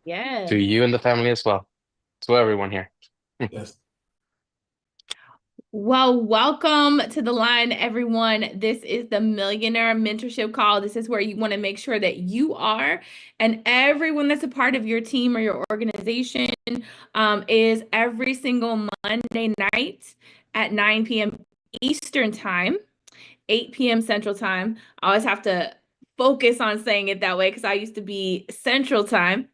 to Yes. you and the family as well. To everyone here. Yes. Well, welcome to the line, everyone. This is the Millionaire Mentorship Call. This is where you want to make sure that you are and everyone that's a part of your team or your organization is every single Monday night at 9 p.m. Eastern Time. 8 p.m. Central Time. I always have to focus on saying it that way because I used to be Central Time.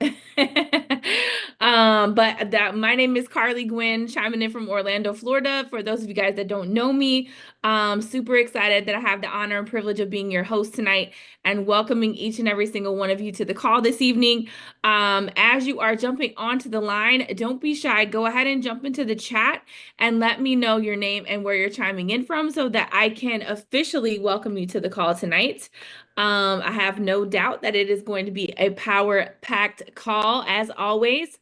But that my name is Carly Gwynn, chiming in from Orlando, Florida. For those of you guys that don't know me, super excited that I have the honor and privilege of being your host tonight and welcoming each and every single one of you to the call this evening. As you are jumping onto the line, don't be shy. Go ahead and jump into the chat and let me know your name and where you're chiming in from so that I can officially welcome you to the call tonight. I have no doubt that it is going to be a power-packed call as always.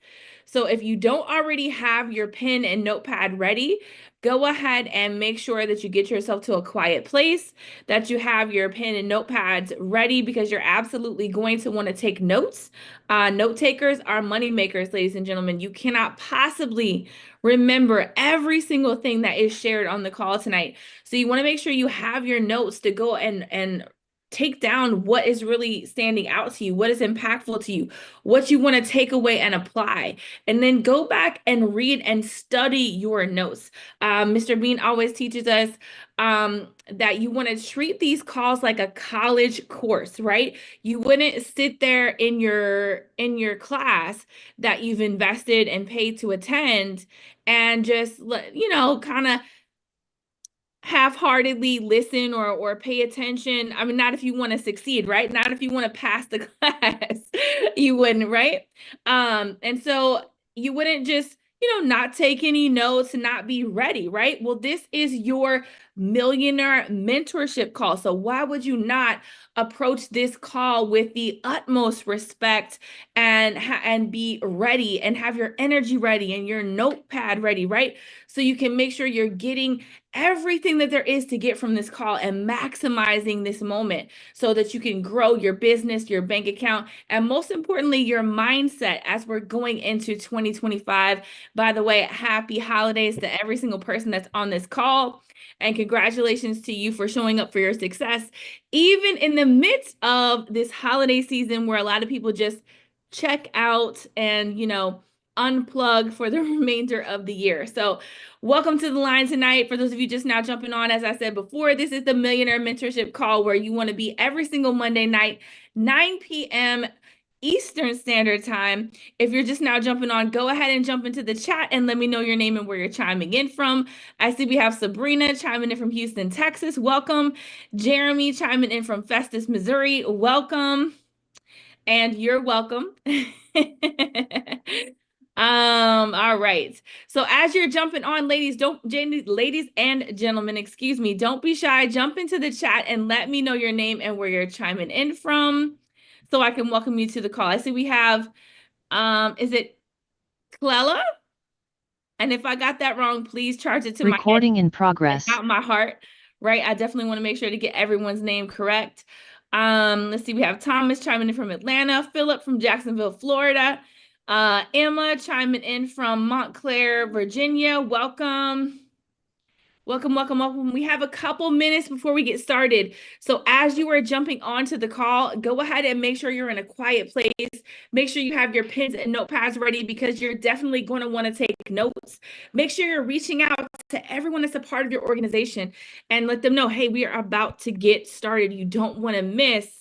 So if you don't already have your pen and notepad ready, go ahead and make sure that you get yourself to a quiet place, that you have your pen and notepads ready because you're absolutely going to want to take notes. Note takers are money makers, ladies and gentlemen. You cannot possibly remember every single thing that is shared on the call tonight. So you want to make sure you have your notes to go and take down what is really standing out to you, what is impactful to you, what you want to take away and apply. And then go back and read and study your notes. Mr. Bean always teaches us that you want to treat these calls like a college course, right? You wouldn't sit there in your class that you've invested and paid to attend and just kind of half-heartedly listen or pay attention. I mean, not if you want to succeed, right? Not if you want to pass the class. You wouldn't, right? And so you wouldn't just, not take any notes and not be ready, right? Well, this is your millionaire mentorship call. So why would you not approach this call with the utmost respect and be ready and have your energy ready and your notepad ready, right? So you can make sure you're getting everything that there is to get from this call and maximizing this moment so that you can grow your business, your bank account, and most importantly, your mindset as we're going into 2025. By the way, happy holidays to every single person that's on this call. And congratulations to you for showing up for your success, even in the midst of this holiday season where a lot of people just check out and, unplug for the remainder of the year. So welcome to the line tonight. For those of you just now jumping on, as I said before, this is the Millionaire Mentorship Call where you want to be every single Monday night, 9 p.m. Eastern Standard Time. If you're just now jumping on, go ahead and jump into the chat and let me know your name and where you're chiming in from. I see we have Sabrina chiming in from Houston, Texas. Welcome. Jeremy chiming in from Festus, Missouri. Welcome. And you're welcome. All right. So as you're jumping on, ladies and gentlemen, excuse me, don't be shy. Jump into the chat and let me know your name and where you're chiming in from so I can welcome you to the call. I see we have, is it Clella? And if I got that wrong, please charge it to my head Recording in and progress. not my heart, right? I definitely want to make sure to get everyone's name correct. Let's see, we have Thomas chiming in from Atlanta, Philip from Jacksonville, Florida, Emma chiming in from Montclair, Virginia. Welcome. Welcome, welcome, welcome. We have a couple minutes before we get started. So as you are jumping onto the call, go ahead and make sure you're in a quiet place. Make sure you have your pens and notepads ready because you're definitely going to want to take notes. Make sure you're reaching out to everyone that's a part of your organization and let them know, hey, we are about to get started. You don't want to miss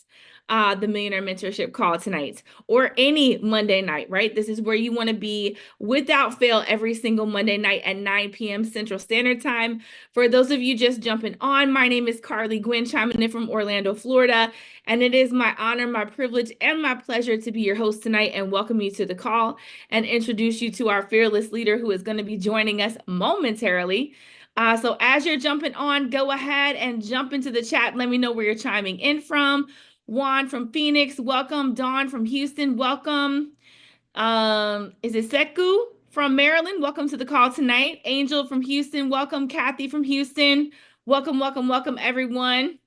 the Millionaire Mentorship Call tonight or any Monday night, right? This is where you want to be without fail every single Monday night at 9 p.m. Central Standard Time. For those of you just jumping on, my name is Carly Gwynn, chiming in from Orlando, Florida, and it is my honor, my privilege, and my pleasure to be your host tonight and welcome you to the call and introduce you to our fearless leader who is going to be joining us momentarily. So as you're jumping on, go ahead and jump into the chat. Let me know where you're chiming in from. Juan from Phoenix, welcome. Dawn from Houston, welcome. Is it Seku from Maryland? Welcome to the call tonight. Angel from Houston, welcome. Kathy from Houston, welcome, welcome, welcome, everyone.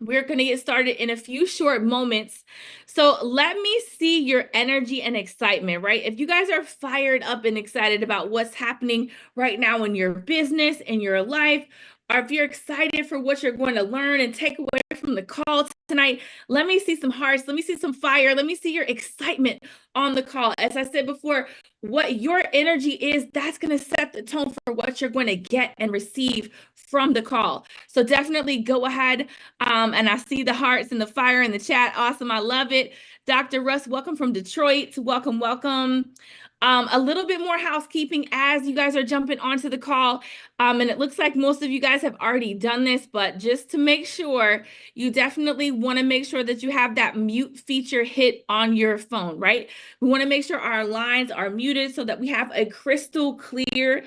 We're going to get started in a few short moments. So let me see your energy and excitement, right? If you guys are fired up and excited about what's happening right now in your business, in your life, or if you're excited for what you're going to learn and take away from the call tonight, let me see some hearts. Let me see some fire. Let me see your excitement on the call. As I said before, what your energy is, that's going to set the tone for what you're going to get and receive from the call. So definitely go ahead, and I see the hearts and the fire in the chat. Awesome. I love it. Dr. Russ, welcome from Detroit. Welcome, welcome. A little bit more housekeeping as you guys are jumping onto the call. And it looks like most of you guys have already done this, but just to make sure, you definitely want to make sure that you have that mute feature hit on your phone, right? We want to make sure our lines are muted so that we have a crystal clear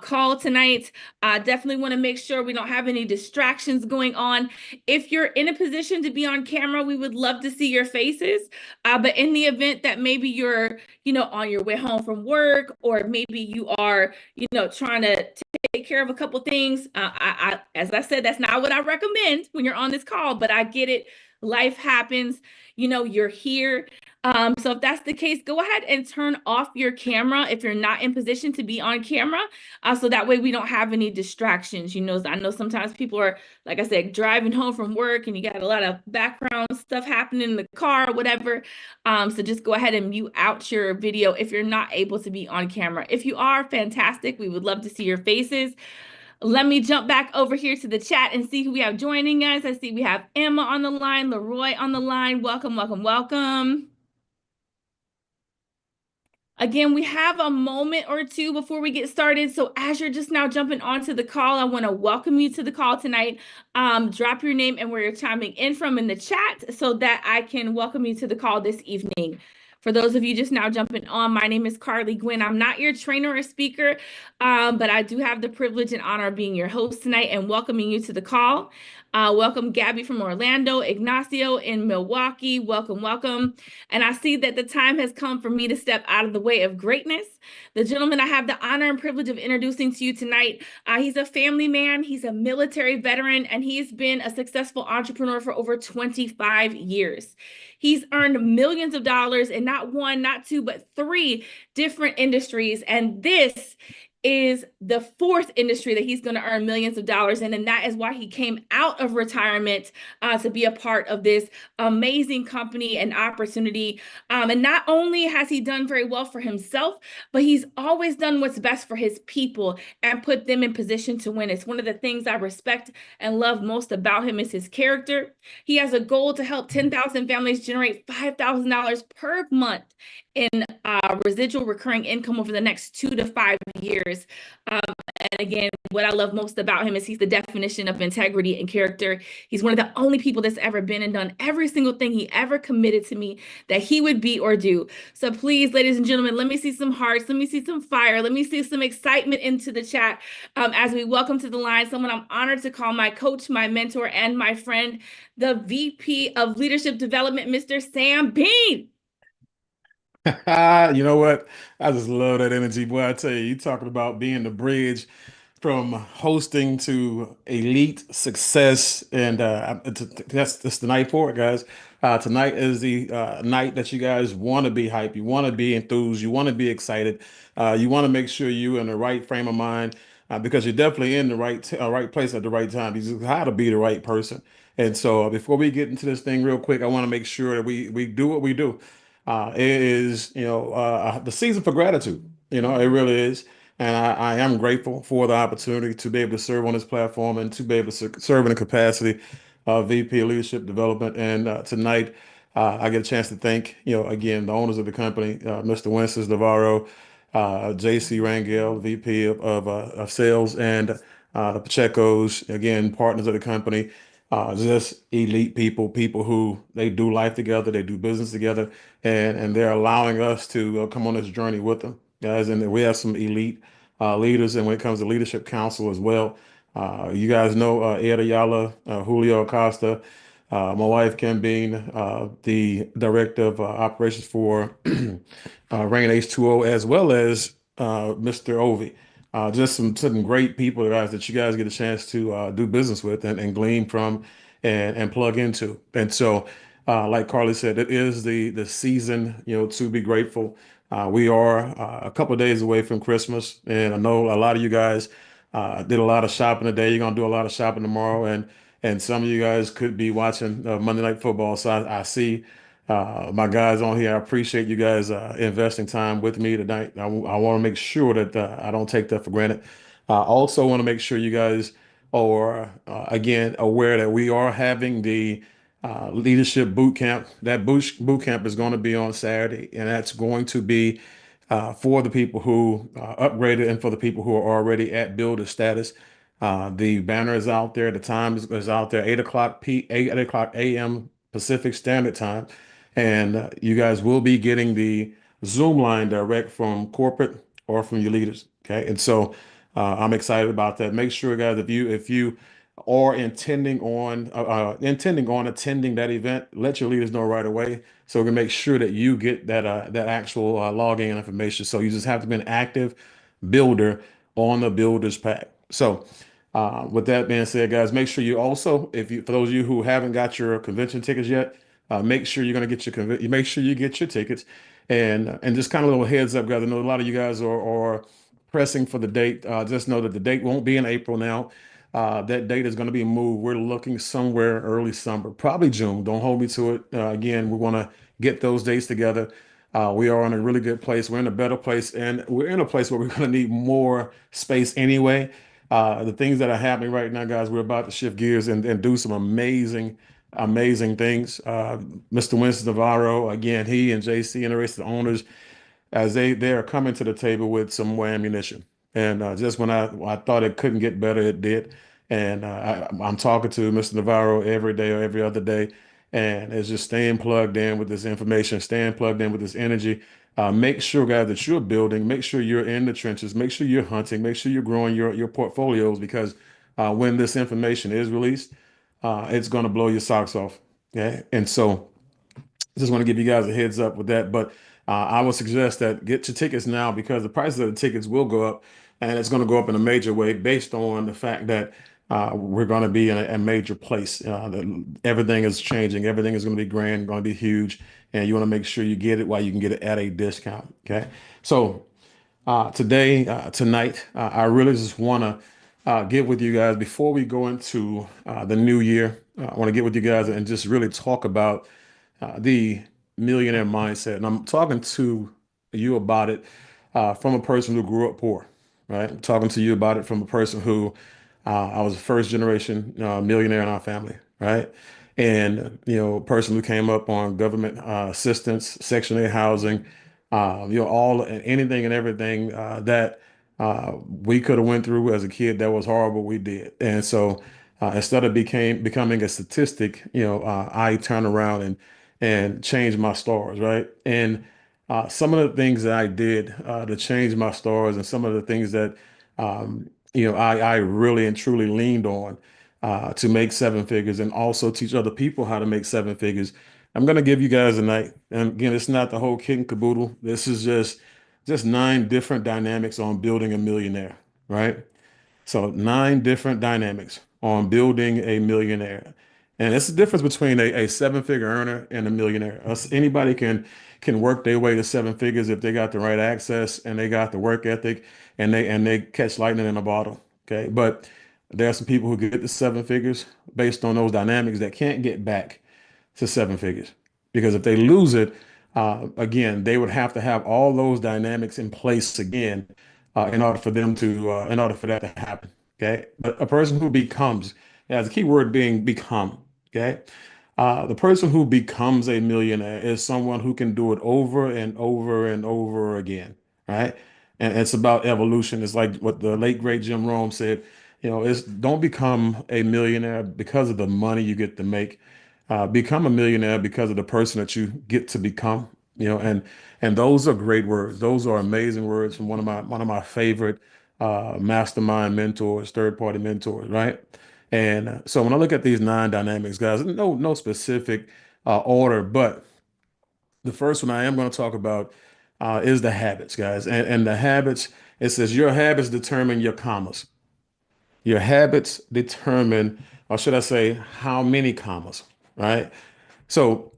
call tonight. Definitely want to make sure we don't have any distractions going on. If you're in a position to be on camera, we would love to see your faces. But in the event that maybe you're, on your way home from work, or maybe you are, trying to take care of a couple things, as I said, that's not what I recommend when you're on this call, but I get it. Life happens, you're here. So if that's the case, go ahead and turn off your camera if you're not in position to be on camera. So that way we don't have any distractions. I know sometimes people are, like I said, driving home from work and you got a lot of background stuff happening in the car or whatever. So just go ahead and mute out your video if you're not able to be on camera. If you are, fantastic. We would love to see your faces. Let me jump back over here to the chat and see who we have joining us. I see we have Emma on the line, Leroy on the line. Welcome, welcome, welcome. Again, we have a moment or two before we get started. So as you're just now jumping onto the call, I want to welcome you to the call tonight. Drop your name and where you're chiming in from in the chat so that I can welcome you to the call this evening. For those of you just now jumping on, my name is Carly Gwynn. I'm not your trainer or speaker, but I do have the privilege and honor of being your host tonight and welcoming you to the call. Welcome, Gabby from Orlando, Ignacio in Milwaukee. Welcome, welcome. And I see that the time has come for me to step out of the way of greatness. The gentleman I have the honor and privilege of introducing to you tonight, he's a family man, he's a military veteran, and he's been a successful entrepreneur for over 25 years. He's earned millions of dollars in not one, not two, but three different industries. And this is the fourth industry that he's going to earn millions of dollars in. And that is why he came out of retirement to be a part of this amazing company and opportunity. And not only has he done very well for himself, but he's always done what's best for his people and put them in position to win. It's one of the things I respect and love most about him is his character. He has a goal to help 10,000 families generate $5,000 per month in residual recurring income over the next 2 to 5 years. And again, what I love most about him is he's the definition of integrity and character. He's one of the only people that's ever been and done every single thing he ever committed to me that he would be or do. So please, ladies and gentlemen, let me see some hearts. Let me see some fire. Let me see some excitement into the chat as we welcome to the line someone I'm honored to call my coach, my mentor, and my friend, the VP of Leadership Development, Mr. Sam Bean. You know what? I just love that energy, boy. I tell you, you talking about being the bridge from hosting to elite success, and that's the night for it, guys. Tonight is the night that you guys want to be hype, you want to be enthused, you want to be excited, you want to make sure you're in the right frame of mind because you're definitely in the right place at the right time. You just how to be the right person. And so, before we get into this thing real quick, I want to make sure that we do what we do. It is, the season for gratitude. It really is. And I am grateful for the opportunity to be able to serve on this platform and to be able to serve in the capacity of VP of Leadership Development. And tonight, I get a chance to thank, again, the owners of the company, Mr. Winston Navarro, JC Rangel, VP of Sales, and the Pacheco's, again, partners of the company. Just elite people, people who they do life together, they do business together, and they're allowing us to come on this journey with them, guys. And we have some elite leaders, and when it comes to leadership council as well, you guys know Ed Ayala, Julio Acosta, my wife Kim Bean, the director of operations for Rain H2O, as well as Mr. Ovi. Just some great people, guys, that you guys get a chance to do business with and glean from and plug into. And so, like Carly said, it is the season, to be grateful. We are a couple of days away from Christmas, and I know a lot of you guys did a lot of shopping today. You're gonna do a lot of shopping tomorrow, and some of you guys could be watching Monday Night Football. So I see my guys on here. I appreciate you guys investing time with me tonight. I want to make sure that I don't take that for granted. I also want to make sure you guys are again aware that we are having the leadership boot camp. That boot camp is going to be on Saturday, and that's going to be for the people who upgraded and for the people who are already at builder status. The banner is out there. The time is out there, 8 o'clock a.m. Pacific Standard Time. And you guys will be getting the Zoom line direct from corporate or from your leaders. Okay. And so I'm excited about that. Make sure, guys, if you are intending on attending that event, let your leaders know right away so we can make sure that you get that actual login information. So you just have to be an active builder on the builder's pack. So with that being said, guys, make sure you also, for those of you who haven't got your convention tickets yet, make sure you're going to get you make sure you get your tickets, and just kind of a little heads up, guys. I know a lot of you guys are pressing for the date. Just know that the date won't be in April now. That date is going to be moved. We're looking somewhere early summer, probably June. Don't hold me to it. Again, we want to get those dates together. We are in a really good place. We're in a better place, and we're in a place where we're going to need more space anyway. The things that are happening right now, guys, we're about to shift gears and do some amazing things. Mr. Winston Navarro, again, he and JC and the rest of the owners, as they are coming to the table with some more ammunition. And just when I thought it couldn't get better, it did. And I'm talking to Mr. Navarro every day or every other day, and it's just staying plugged in with this information, staying plugged in with this energy. Make sure, guys, that you're building. Make sure you're in the trenches. Make sure you're hunting. Make sure you're growing your portfolios because when this information is released, it's going to blow your socks off. Okay, and so just want to give you guys a heads up with that. But I would suggest that get your tickets now because the prices of the tickets will go up, and it's going to go up in a major way based on the fact that we're going to be in a major place. Everything is changing. Everything is going to be grand, going to be huge, and you want to make sure you get it while you can get it at a discount. Okay, so tonight, I really just want to get with you guys before we go into the new year. I want to get with you guys and just really talk about the millionaire mindset. And I'm talking to you about it from a person who grew up poor, right? I'm talking to you about it from a person who I was a first generation millionaire in our family, right? And, a person who came up on government assistance, Section 8 housing, anything and everything that we could have went through as a kid that was horrible, we did. And so instead of becoming a statistic, I turn around and change my stars, right? And some of the things that I did to change my stars and some of the things that I really and truly leaned on to make seven figures and also teach other people how to make seven figures. I'm gonna give you guys a night. And again, it's not the whole kit and caboodle. This is just nine different dynamics on building a millionaire, right? So nine different dynamics on building a millionaire. And it's the difference between a seven-figure earner and a millionaire. Anybody can work their way to seven figures if they got the right access and they got the work ethic and they catch lightning in a bottle. Okay. But there are some people who get to seven figures based on those dynamics that can't get back to seven figures. Because if they lose it, again, they would have to have all those dynamics in place again in order for that to happen. Okay. But a person who becomes, as the key word being become, okay. The person who becomes a millionaire is someone who can do it over and over and over again. Right. And it's about evolution. It's like what the late great Jim Rome said, it's don't become a millionaire because of the money you get to make. Become a millionaire because of the person that you get to become, and those are great words. Those are amazing words from one of my favorite mastermind mentors, third party mentors, right? And so when I look at these nine dynamics, guys, no specific order, but the first one I am going to talk about is the habits, guys, and the habits. It says your habits determine your commas. Your habits determine, or should I say, how many commas, right? So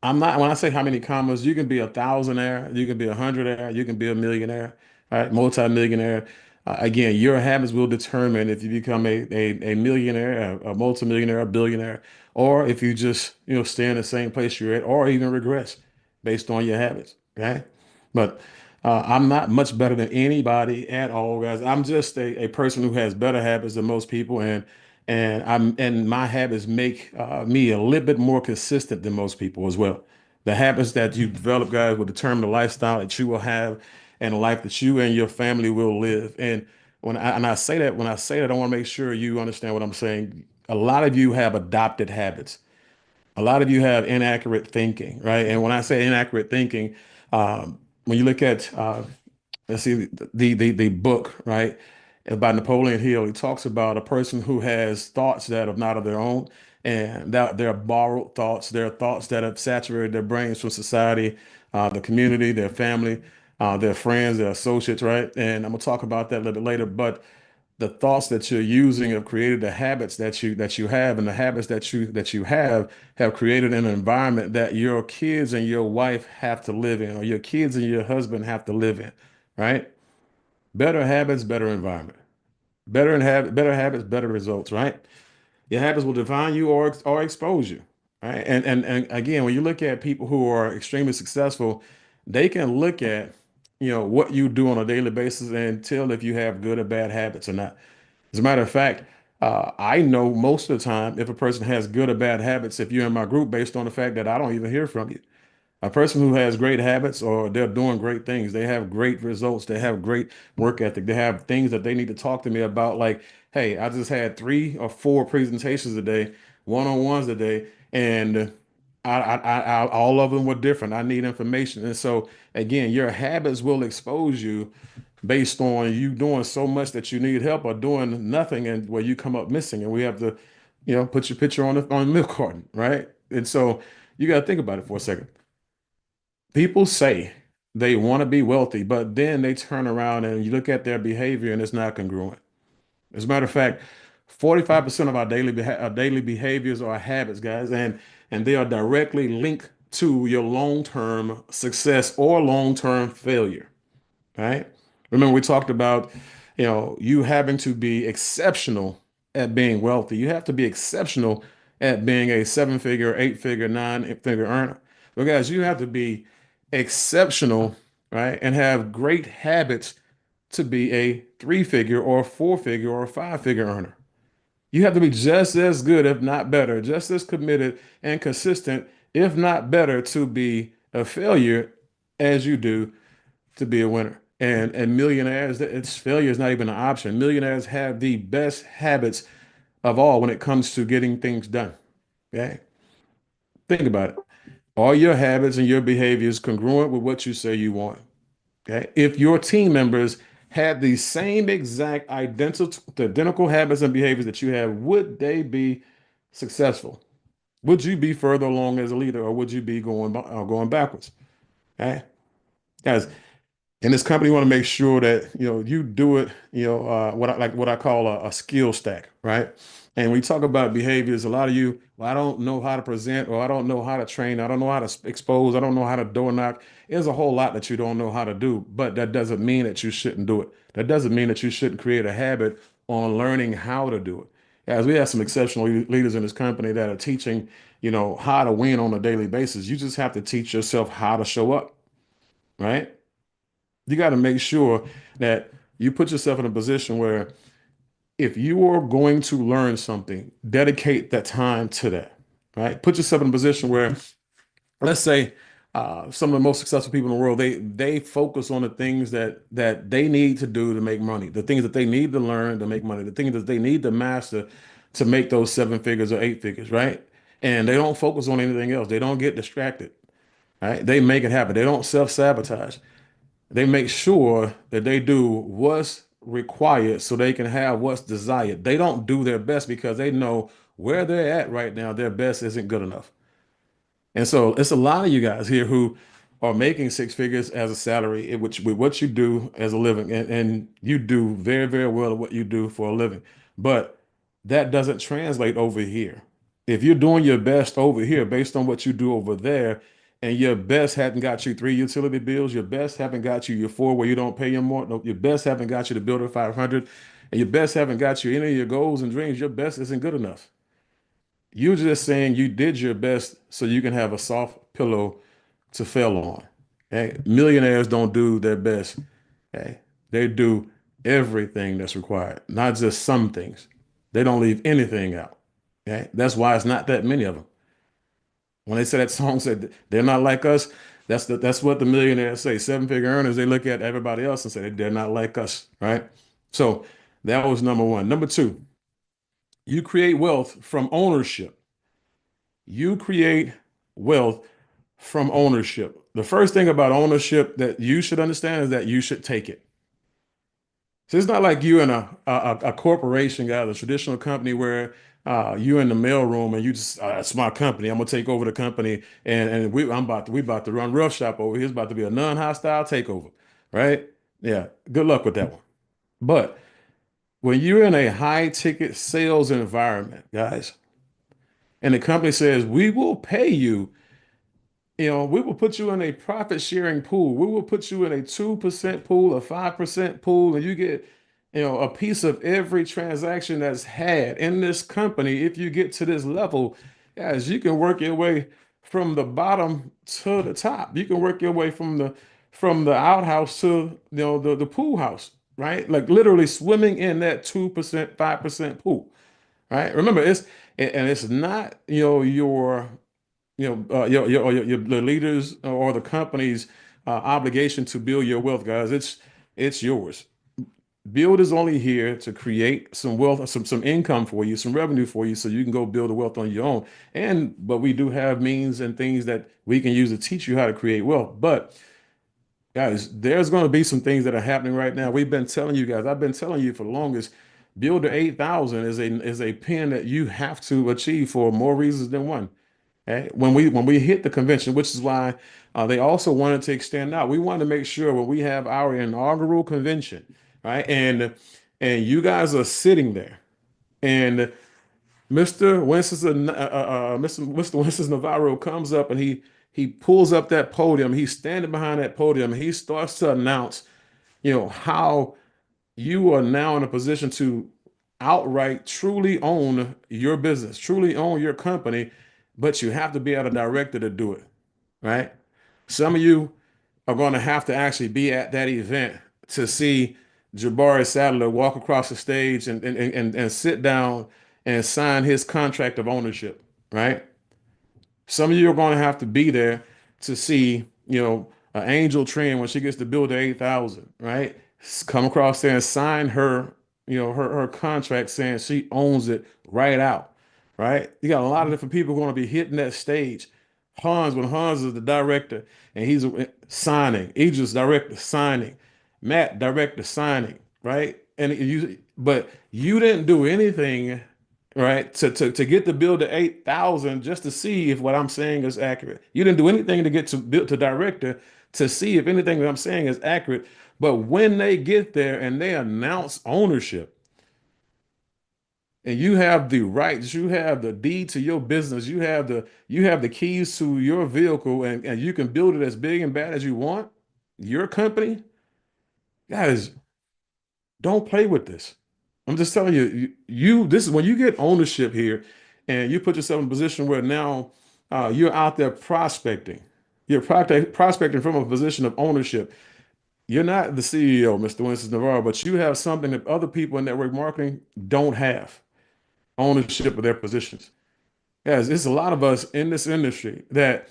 I'm not, when I say how many commas, you can be a thousandaire, you can be a hundredaire, you can be a millionaire, right? Multi-millionaire. Again, your habits will determine if you become a millionaire, a multimillionaire, a billionaire, or if you just, stay in the same place you're at, or even regress based on your habits. Okay. But I'm not much better than anybody at all, guys. I'm just a person who has better habits than most people, and my habits make me a little bit more consistent than most people as well. The habits that you develop, guys, will determine the lifestyle that you will have and the life that you and your family will live. And when I say that, I want to make sure you understand what I'm saying. A lot of you have adopted habits. A lot of you have inaccurate thinking, right? And when I say inaccurate thinking, when you look at let's see the book, right, by Napoleon Hill, he talks about a person who has thoughts that are not of their own, and that they're borrowed thoughts. They're thoughts that have saturated their brains from society, the community, their family, their friends, their associates, right? And I'm gonna talk about that a little bit later, but the thoughts that you're using have created the habits that you have, and the habits that you have created an environment that your kids and your wife have to live in, or your kids and your husband have to live in, right? Better habits, better environment. Better habits, better results, right? Your habits will define you or expose you, right? And again, when you look at people who are extremely successful, they can look at, what you do on a daily basis and tell if you have good or bad habits or not. As a matter of fact, I know most of the time if a person has good or bad habits if you're in my group based on the fact that I don't even hear from you. A person who has great habits, or they're doing great things, they have great results, they have great work ethic, they have things that they need to talk to me about, like, hey, I just had 3 or 4 presentations a day, one-on-ones a day, and all of them were different. I need information. And so, again, your habits will expose you based on you doing so much that you need help, or doing nothing and where you come up missing. And we have to, put your picture on the milk carton, right? And so you got to think about it for a second. People say they want to be wealthy, but then they turn around and you look at their behavior and it's not congruent. As a matter of fact, 45% of our daily behaviors are habits, guys, and they are directly linked to your long-term success or long-term failure, right? Remember, we talked about, you having to be exceptional at being wealthy. You have to be exceptional at being a seven-figure, eight-figure, nine-figure earner. But guys, you have to be exceptional, right, and have great habits to be a three-figure or four-figure or five-figure earner. You have to be just as good, if not better, just as committed and consistent, if not better, to be a failure as you do to be a winner. And millionaires, it's failure is not even an option. Millionaires have the best habits of all when it comes to getting things done. Okay. Think about it. Are your habits and your behaviors congruent with what you say you want? Okay. If your team members had the same exact identical habits and behaviors that you have, would they be successful? Would you be further along as a leader, or would you be going backwards? Okay. Guys, in this company, you want to make sure that you do it. What I call a skill stack, right? And we talk about behaviors. A lot of you, well, I don't know how to present, or I don't know how to train, I don't know how to expose, I don't know how to door knock. There's a whole lot that you don't know how to do, but that doesn't mean that you shouldn't do it. That doesn't mean that you shouldn't create a habit on learning how to do it. As we have some exceptional leaders in this company that are teaching, how to win on a daily basis. You just have to teach yourself how to show up, right? You got to make sure that you put yourself in a position where if you are going to learn something, dedicate that time to that, right? Put yourself in a position where, let's say, some of the most successful people in the world, they focus on the things that they need to do to make money, the things that they need to learn to make money, the things that they need to master to make those seven figures or eight figures, right? And they don't focus on anything else. They don't get distracted, right? They make it happen. They don't self-sabotage. They make sure that they do what's required so they can have what's desired. They don't do their best because they know where they're at right now, their best isn't good enough. And so it's a lot of you guys here who are making six figures as a salary, with what you do as a living, and you do very, very well at what you do for a living. But that doesn't translate over here. If you're doing your best over here based on what you do over there, and your best hadn't got you three utility bills, your best haven't got you your four where you don't pay your more, no, your best haven't got you to build a 500, and your best haven't got you any of your goals and dreams, your best isn't good enough. You're just saying you did your best so you can have a soft pillow to fail on. Okay? Millionaires don't do their best. Okay? They do everything that's required, not just some things. They don't leave anything out. Okay? That's why it's not that many of them. When they say that song said they're not like us, that's what the millionaires say. Seven-figure earners, they look at everybody else and say they're not like us, right? So that was number one. Number two, you create wealth from ownership. You create wealth from ownership. The first thing about ownership that you should understand is that you should take it. So it's not like you in a corporation, guys, a traditional company where you in the mailroom and you just it's my company. I'm gonna take over the company and we about to run roughshop over here. It's about to be a non-hostile takeover, right? Yeah, good luck with that one. But when you're in a high ticket sales environment, guys, and the company says we will pay you, we will put you in a profit sharing pool. We will put you in a 2% pool, a 5% pool, and you get, a piece of every transaction that's had in this company. If you get to this level, guys, you can work your way from the bottom to the top. You can work your way from the outhouse to the pool house, right? Like literally swimming in that 2%, 5% pool, right? Remember, it's not, your the leaders or the company's obligation to build your wealth, guys. It's yours. Build is only here to create some wealth, some income for you, some revenue for you, so you can go build the wealth on your own. But we do have means and things that we can use to teach you how to create wealth. But guys, there's going to be some things that are happening right now. We've been telling you guys, I've been telling you for the longest, Builder 8,000 is a pin that you have to achieve for more reasons than one. Okay? When we hit the convention, which is why they also wanted to extend out. We wanted to make sure when we have our inaugural convention, right? And you guys are sitting there, and Mr. Winston Navarro comes up and he pulls up that podium. He's standing behind that podium. And he starts to announce, how you are now in a position to outright truly own your business, truly own your company, but you have to be at a director to do it, right? Some of you are going to have to actually be at that event to see Jabari Sadler walk across the stage and sit down and sign his contract of ownership, right? Some of you are going to have to be there to see, an Angel Trend when she gets to build the 8,000, right? Come across there and sign her, her contract saying she owns it right out, right? You got a lot of different people going to be hitting that stage. When Hans is the director and he's signing, Idris director signing, Matt director signing, right? But you didn't do anything, right, to get the build to 8,000 just to see if what I'm saying is accurate. You didn't do anything to get to build to director to see if anything that I'm saying is accurate. But when they get there and they announce ownership, and you have the rights, you have the deed to your business, you have the keys to your vehicle, and you can build it as big and bad as you want, your company, guys, don't play with this. I'm just telling you, this is when you get ownership here and you put yourself in a position where now you're out there prospecting. You're prospecting from a position of ownership. You're not the CEO, Mr. Winston Navarro, but you have something that other people in network marketing don't have, ownership of their positions. Guys, it's a lot of us in this industry that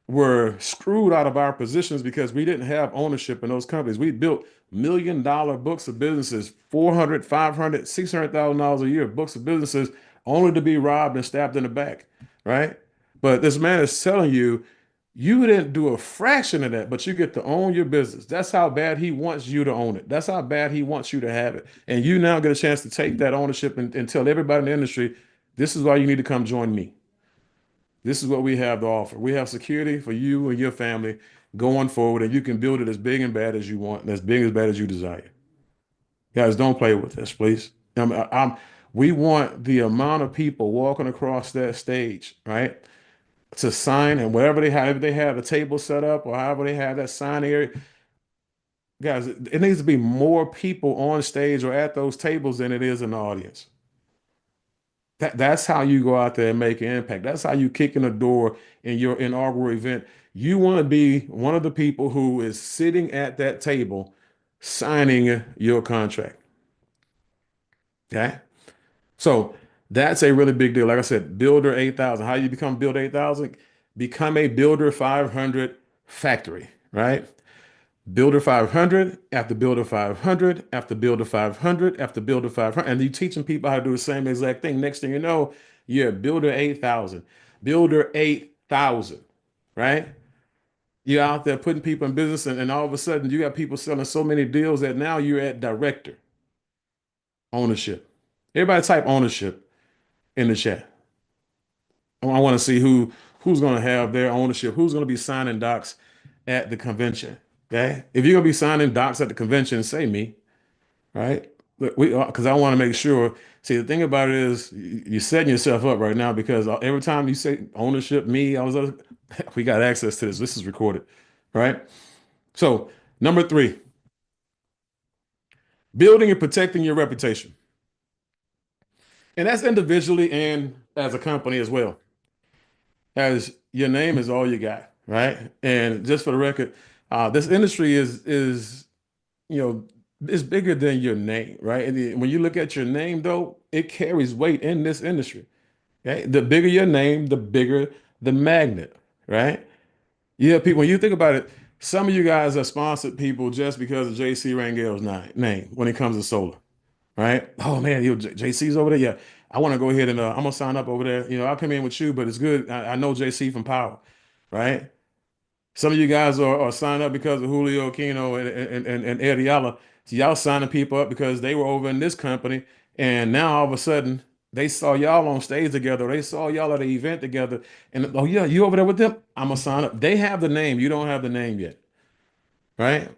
were screwed out of our positions because we didn't have ownership in those companies. We built $1 million books of businesses, 400, 500, $600,000 a year books of businesses, only to be robbed and stabbed in the back, right? But this man is telling you, you didn't do a fraction of that, but you get to own your business. That's how bad he wants you to own it. That's how bad he wants you to have it. And you now get a chance to take that ownership and tell everybody in the industry, this is why you need to come join me. This is what we have to offer. We have security for you and your family going forward, and you can build it as big and bad as you want, and as big as bad as you desire. Guys, don't play with this, please. We want the amount of people walking across that stage, right? To sign and wherever they have, if they have a table set up or however they have that sign area, guys, it needs to be more people on stage or at those tables than it is in the audience. That's how you go out there and make an impact. That's how you kick in the door in your inaugural event. You want to be one of the people who is sitting at that table signing your contract. Okay. So that's a really big deal. Like I said, Builder 8,000. How you become Builder 8,000? Become a Builder 500 factory, right? Builder 500 after Builder 500 after Builder 500 after Builder 500. And you teaching people how to do the same exact thing. Next thing you know, you're Builder 8,000. Builder 8,000, right? You're out there putting people in business, and all of a sudden you got people selling so many deals that now you're at director ownership. Everybody type ownership in the chat. I want to see who's going to have their ownership, who's going to be signing docs at the convention. Okay, if you're going to be signing docs at the convention, say me, right? We because I want to make sure. See, the thing about it is you're setting yourself up right now because every time you say ownership, me, we got access to this. This is recorded, right? So number three, building and protecting your reputation, and that's individually and as a company as well. As your name is all you got, right? And just for the record, this industry is you know it's bigger than your name, right? And when you look at your name, though, it carries weight in this industry. Okay, the bigger your name, the bigger the magnet, right? Yeah, people. When you think about it, some of you guys have sponsored people just because of JC Rangel's name when it comes to solar, right? Oh man, JC's over there. Yeah, I want to go ahead and I'm gonna sign up over there. I'll come in with you, but it's good. I know JC from Power, right? Some of you guys are signed up because of Julio Aquino and Eddie Yala. So y'all signing people up because they were over in this company, and now all of a sudden they saw y'all on stage together. They saw y'all at an event together, and oh yeah, you over there with them? I'm gonna sign up. They have the name. You don't have the name yet, right?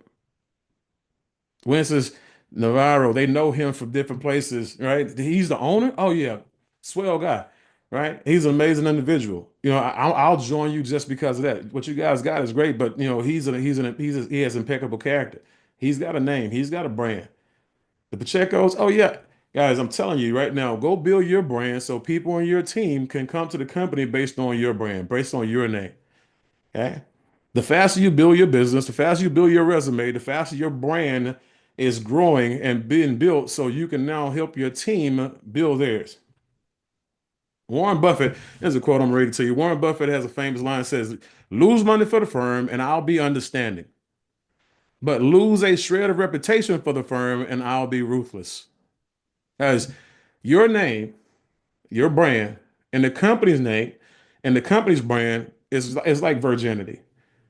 Winston's Navarro, they know him from different places, right? He's the owner. Oh yeah, swell guy, right? He's an amazing individual. I'll join you just because of that. What you guys got is great, but he has impeccable character. He's got a name. He's got a brand. The Pacheco's, oh yeah, guys, I'm telling you right now, go build your brand so people on your team can come to the company based on your brand, based on your name. Okay. The faster you build your business, the faster you build your resume, the faster your brand is growing and being built so you can now help your team build theirs. Warren Buffett, there's a quote I'm reading to you. Warren Buffett has a famous line that says, lose money for the firm and I'll be understanding. But lose a shred of reputation for the firm and I'll be ruthless. As your name, your brand, and the company's name and the company's brand is like virginity.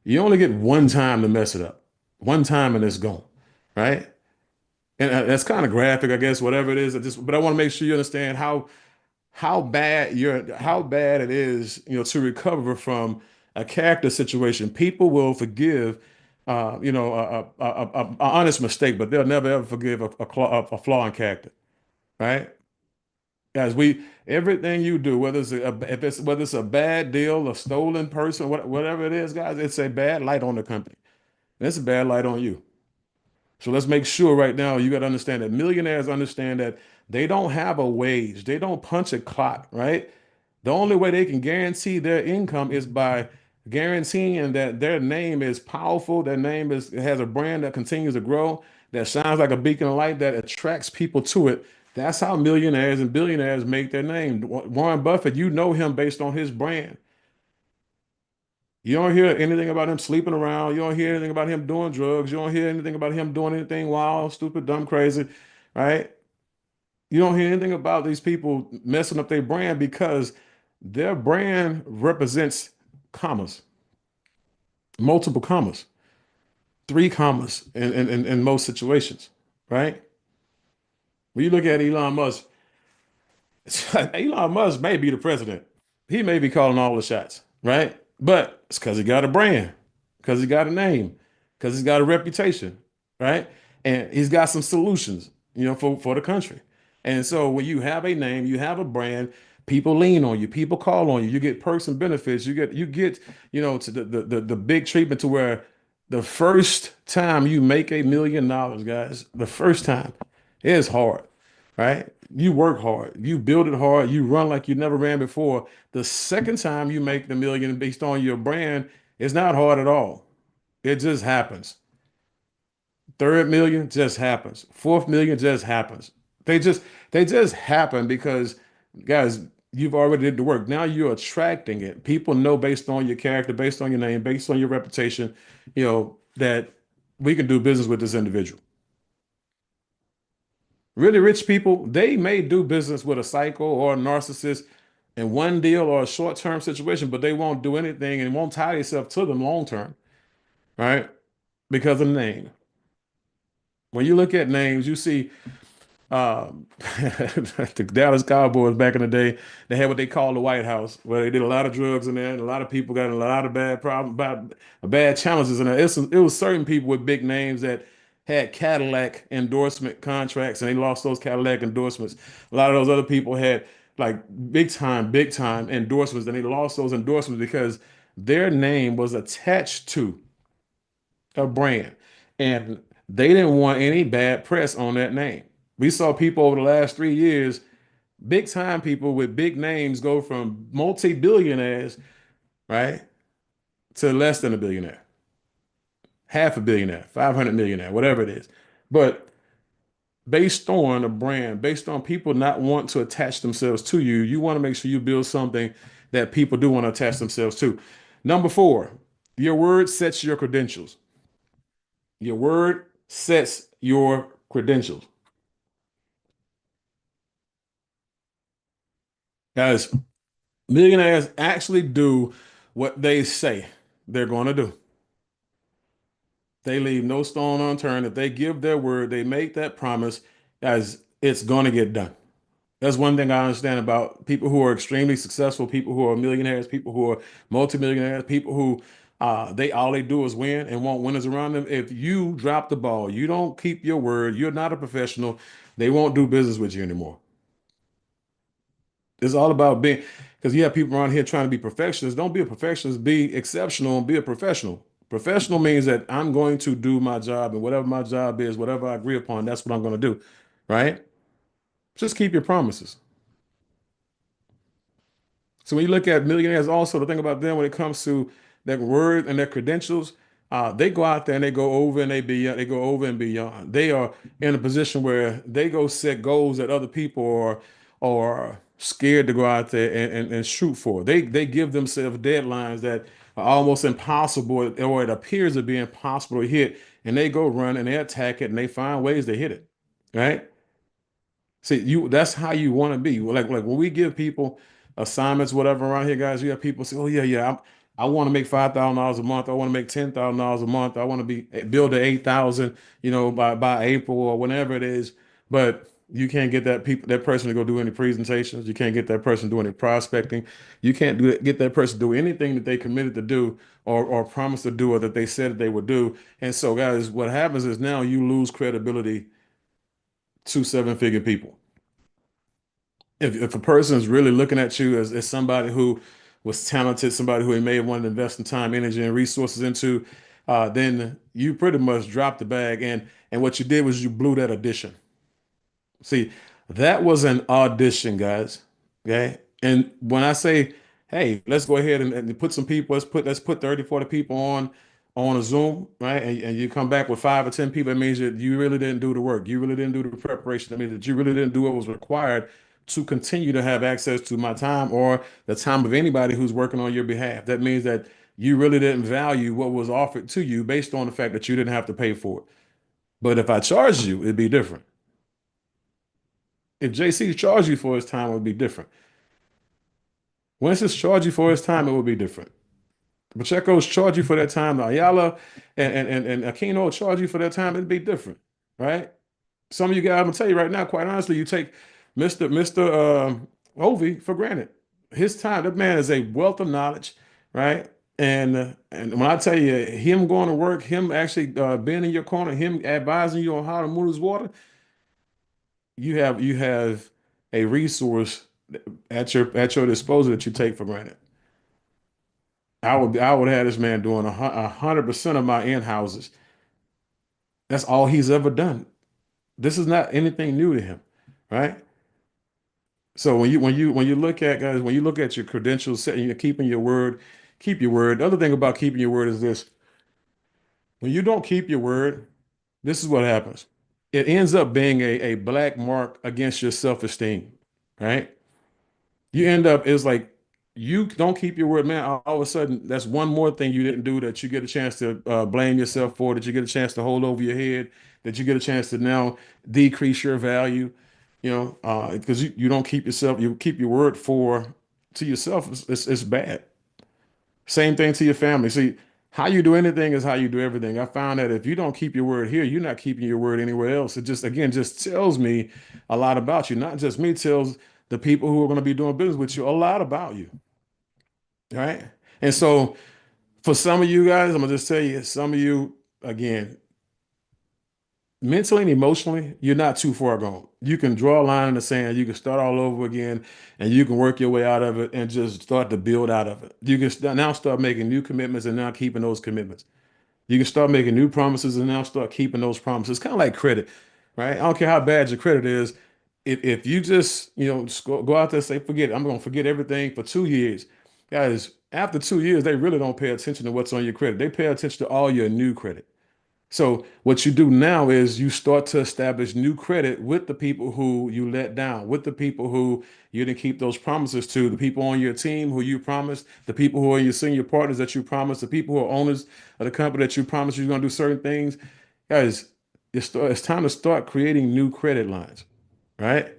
You only get one time to mess it up, one time and it's gone, right? And that's kind of graphic, I guess, whatever it is. But I want to make sure you understand how bad it is, to recover from a character situation. People will forgive, a honest mistake, but they'll never ever forgive a flaw in character, right? Guys, everything you do, whether it's a bad deal, a stolen person, whatever it is, guys, it's a bad light on the company. It's a bad light on you. So let's make sure right now you got to understand that millionaires understand that they don't have a wage. They don't punch a clock, right? The only way they can guarantee their income is by guaranteeing that their name is powerful, their name has a brand that continues to grow, that shines like a beacon of light, that attracts people to it. That's how millionaires and billionaires make their name. Warren Buffett, you know him based on his brand. You don't hear anything about him sleeping around. You don't hear anything about him doing drugs. You don't hear anything about him doing anything wild, stupid, dumb, crazy, right? You don't hear anything about these people messing up their brand because their brand represents commas, multiple commas, three commas in most situations, right? When you look at Elon Musk, Elon Musk may be the president. He may be calling all the shots, right? But it's because he got a brand, because he got a name, because he's got a reputation, right? And he's got some solutions, for the country. And so when you have a name, you have a brand, people lean on you, people call on you, you get perks and benefits, you get, to the big treatment to where the first time you make $1 million, guys, the first time is hard, right? You work hard, you build it hard, you run like you never ran before. The second time you make the million based on your brand, it's not hard at all. It just happens. Third million just happens. Fourth million just happens. They just they just happen because, guys, you've already did the work. Now you're attracting it. People know based on your character, based on your name, based on your reputation, that we can do business with this individual. Really rich people, they may do business with a psycho or a narcissist in one deal or a short-term situation, but they won't do anything and won't tie themselves to them long term, right? Because of the name. When you look at names, you see the Dallas Cowboys back in the day, they had what they called the White House, where they did a lot of drugs in there, and a lot of people got in a lot of bad problems, bad challenges in there. It was certain people with big names that had Cadillac endorsement contracts, and they lost those Cadillac endorsements. A lot of those other people had like big time endorsements, and they lost those endorsements because their name was attached to a brand, and they didn't want any bad press on that name. We saw people over the last 3 years, big time people with big names go from multi-billionaires, right, to less than a billionaire, half a billionaire, 500 millionaire, whatever it is. But based on a brand, based on people not want to attach themselves to you, you want to make sure you build something that people do want to attach themselves to. Number four, your word sets your credentials. Your word sets your credentials. Guys, millionaires actually do what they say they're going to do. They leave no stone unturned. If they give their word, they make that promise, guys, it's going to get done. That's one thing I understand about people who are extremely successful, people who are millionaires, people who are multimillionaires, people who they all they do is win and want winners around them. If you drop the ball, you don't keep your word, you're not a professional, they won't do business with you anymore. It's all about being, because you have people around here trying to be perfectionists. Don't be a perfectionist, be exceptional and be a professional. Professional means that I'm going to do my job, and whatever my job is, whatever I agree upon, that's what I'm going to do. Right? Just keep your promises. So when you look at millionaires, also the thing about them when it comes to their word and their credentials, they go out there and they go over and they go over and beyond. They are in a position where they go set goals that other people are scared to go out there and shoot for. They give themselves deadlines that are almost impossible, or it appears to be impossible to hit, and they go run and they attack it and they find ways to hit it. Right? See, that's how you want to be. Like when we give people assignments, whatever around here, guys, you have people say, "Oh yeah, yeah, I want to make $5,000 a month. I want to make $10,000 a month. I want to be build to 8,000, by April or whenever it is." But you can't get that person to go do any presentations. You can't get that person doing any prospecting. You can't get that person to do anything that they committed to do or promised to do or that they said that they would do. And so, guys, what happens is now you lose credibility to seven-figure people. If a person is really looking at you as somebody who was talented, somebody who may have wanted to invest in time, energy, and resources into, then you pretty much dropped the bag. And what you did was you blew that audition. See, that was an audition, guys. Okay. And when I say, hey, let's go ahead and put some people, let's put 30, 40 people on a Zoom, right? And you come back with 5 or 10 people, it means that you really didn't do the work. You really didn't do the preparation. That means that you really didn't do what was required to continue to have access to my time or the time of anybody who's working on your behalf. That means that you really didn't value what was offered to you based on the fact that you didn't have to pay for it. But if I charged you, it'd be different. If JC charged you for his time, it would be different. Winston's charged you for his time, it would be different. Pacheco's charge you for that time. Ayala and Aquino charge you for that time. It'd be different, right? Some of you guys, I'm gonna tell you right now, quite honestly, you take Mr. Ovi for granted. His time, that man is a wealth of knowledge, right? And when I tell you him going to work, him actually being in your corner, him advising you on how to move his water, you have a resource at your disposal that you take for granted. I would have this man doing 100% of my in-houses. That's all he's ever done. This is not anything new to him, right? So when you look at guys, when you look at your credentials, setting you're keeping your word, keep your word. The other thing about keeping your word is this: when you don't keep your word, this is what happens. It ends up being a black mark against your self-esteem, right? You end up it's like you don't keep your word, man. All of a sudden, that's one more thing you didn't do that you get a chance to blame yourself for, that you get a chance to hold over your head, that you get a chance to now decrease your value, because you don't keep yourself, you keep your word for to yourself. It's bad. Same thing to your family. See, how you do anything is how you do everything. I found that if you don't keep your word here, you're not keeping your word anywhere else. It just, again, just tells me a lot about you. Not just me, tells the people who are going to be doing business with you a lot about you. Right. And so for some of you guys, I'm going to just tell you, some of you, again, mentally and emotionally, you're not too far gone. You can draw a line in the sand. You can start all over again, and you can work your way out of it and just start to build out of it. You can now start making new commitments and now keeping those commitments. You can start making new promises and now start keeping those promises. Kind of like credit, right? I don't care how bad your credit is. If you just, just go out there and say, forget it. I'm going to forget everything for 2 years. Guys, after 2 years, they really don't pay attention to what's on your credit. They pay attention to all your new credit. So what you do now is you start to establish new credit with the people who you let down, with the people who you didn't keep those promises to, the people on your team who you promised, the people who are your senior partners that you promised, the people who are owners of the company that you promised you're going to do certain things. Guys, it's time to start creating new credit lines, right?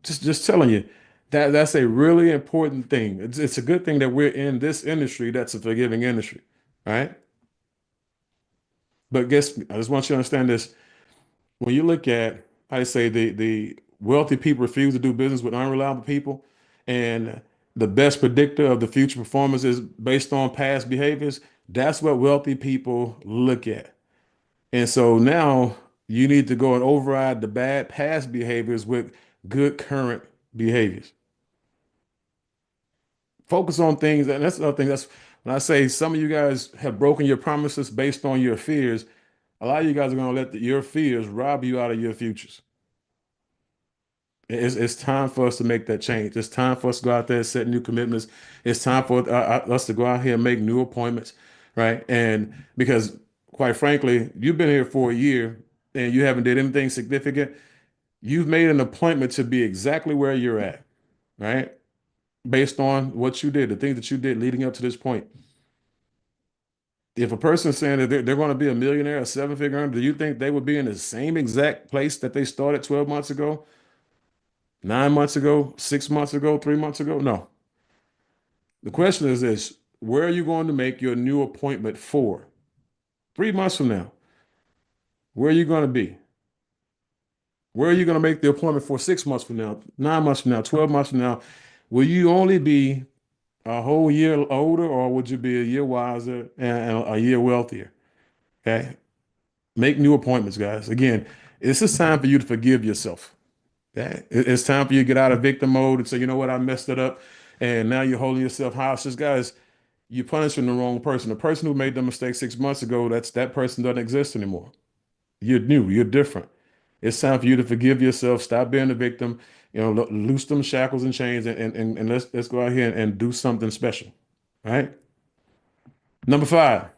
Just telling you that's a really important thing. It's a good thing that we're in this industry that's a forgiving industry, right? But I just want you to understand this. When you look at, I say the wealthy people refuse to do business with unreliable people, and the best predictor of the future performance is based on past behaviors. That's what wealthy people look at. And so now you need to go and override the bad past behaviors with good current behaviors. Focus on things, and that's another thing. That's when I say some of you guys have broken your promises based on your fears. A lot of you guys are going to let your fears rob you out of your futures. It's time for us to make that change. It's time for us to go out there and set new commitments. It's time for us to go out here and make new appointments, right? And because, quite frankly, you've been here for a year and you haven't did anything significant. You've made an appointment to be exactly where you're at, right? Based on what you did, the things that you did leading up to this point. If a person's saying that they're going to be a millionaire, a seven-figure earner, do you think they would be in the same exact place that they started 12 months ago? 9 months ago, 6 months ago, 3 months ago? No. The question is this: where are you going to make your new appointment for? 3 months from now, where are you going to be? Where are you going to make the appointment for 6 months from now, 9 months from now, 12 months from now? Will you only be a whole year older, or would you be a year wiser and a year wealthier? Okay. Make new appointments, guys. Again, this is time for you to forgive yourself. Okay? It's time for you to get out of victim mode and say, you know what, I messed it up. And now you're holding yourself hostage. Guys, you're punishing the wrong person. The person who made the mistake 6 months ago, that person doesn't exist anymore. You're new, you're different. It's time for you to forgive yourself, stop being a victim, loose them shackles and chains, and let's go out here and do something special. All right. Number 5,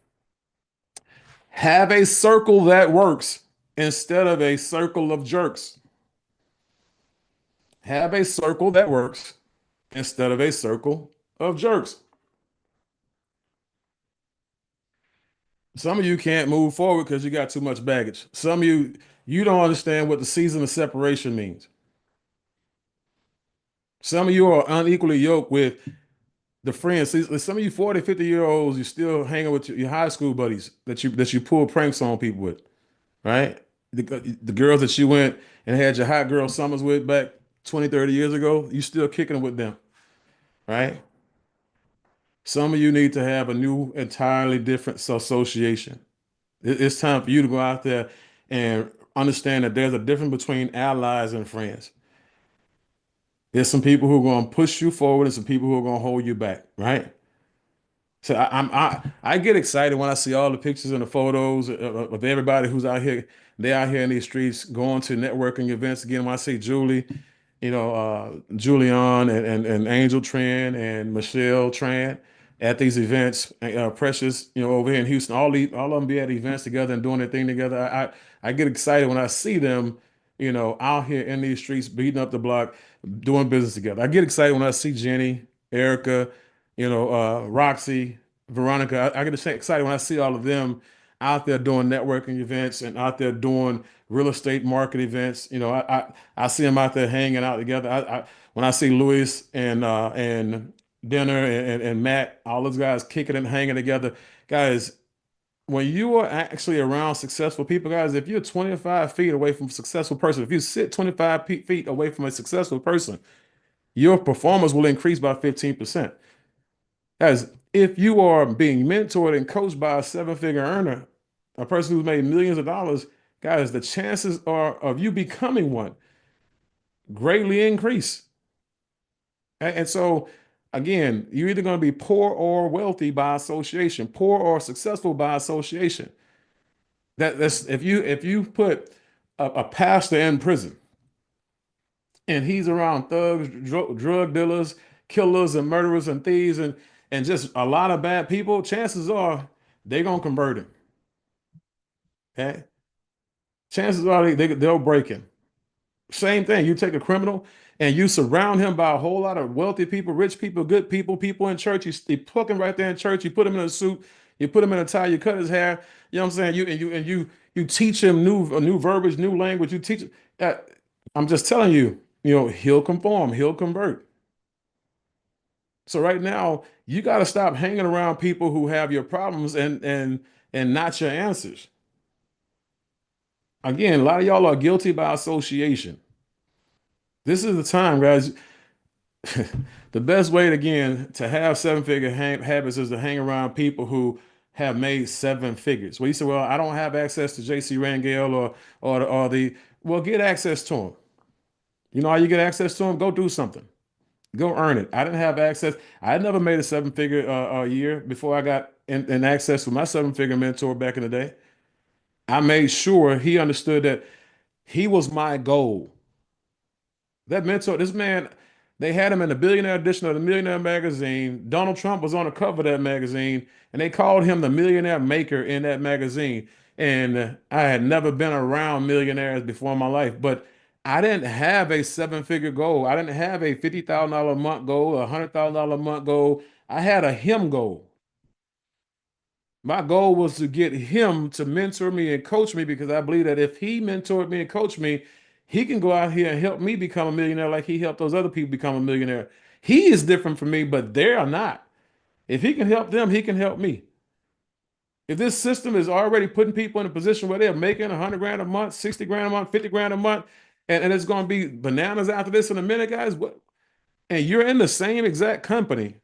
have a circle that works instead of a circle of jerks. Have a circle that works instead of a circle of jerks. Some of you can't move forward because you got too much baggage. Some of you don't understand what the season of separation means. Some of you are unequally yoked with the friends. Some of you 40, 50-year-olds, you're still hanging with your high school buddies that you pull pranks on people with, right? The girls that you went and had your hot girl summers with back 20, 30 years ago, you still kicking with them, right? Some of you need to have a entirely different association. It's time for you to go out there and understand that there's a difference between allies and friends. There's some people who are going to push you forward and some people who are going to hold you back, right? So I get excited when I see all the pictures and the photos of everybody who's out here. They out here in these streets going to networking events. Again, when I see Julie, Julian and Angel Tran and Michelle Tran at these events, Precious, over here in Houston, all of them be at events together and doing their thing together. I get excited when I see them, out here in these streets beating up the block, doing business together. I get excited when I see Jenny, Erica, Roxy, Veronica. I get excited when I see all of them out there doing networking events and out there doing real estate market events. I see them out there hanging out together. When I see Luis and Dinner and Matt, all those guys kicking and hanging together, guys. When you are actually around successful people, guys, if you're 25 feet away from a successful person, if you sit 25 feet away from a successful person, your performance will increase by 15%. Guys, if you are being mentored and coached by a seven-figure earner, a person who's made millions of dollars, guys, the chances are of you becoming one greatly increase. And so, again, you're either going to be poor or wealthy by association, poor or successful by association. That's if you put a pastor in prison and he's around thugs, drug dealers, killers, and murderers and thieves and just a lot of bad people, chances are they're gonna convert him. Okay, chances are they'll break him. Same thing. You take a criminal and you surround him by a whole lot of wealthy people, rich people, good people, people in church. You put him right there in church. You put him in a suit. You put him in a tie. You cut his hair. You know what I'm saying? You teach him new verbiage, new language. You teach. Uh, I'm just telling you. He'll conform. He'll convert. So right now, you got to stop hanging around people who have your problems and not your answers. Again, a lot of y'all are guilty by association. This is the time, guys. The best way, again, to have seven-figure habits is to hang around people who have made seven figures. Well, you say, well, I don't have access to JC Rangel or the well, get access to them. You know how you get access to them? Go do something. Go earn it. I didn't have access. I had never made a seven-figure a year before I got in access to my seven-figure mentor back in the day. I made sure he understood that he was my goal. That mentor, this man, they had him in the billionaire edition of the Millionaire magazine. Donald Trump was on the cover of that magazine, and they called him the millionaire maker in that magazine. And I had never been around millionaires before in my life, but I didn't have a seven-figure goal. I didn't have a $50,000 a month goal, a $100,000 a month goal. I had a him goal. My goal was to get him to mentor me and coach me because I believe that if he mentored me and coached me, he can go out here and help me become a millionaire like he helped those other people become a millionaire. He is different from me, but they are not. If he can help them, he can help me. If this system is already putting people in a position where they're making 100 grand a month, 60 grand a month, 50 grand a month, and it's going to be bananas after this in a minute, guys, and you're in the same exact company,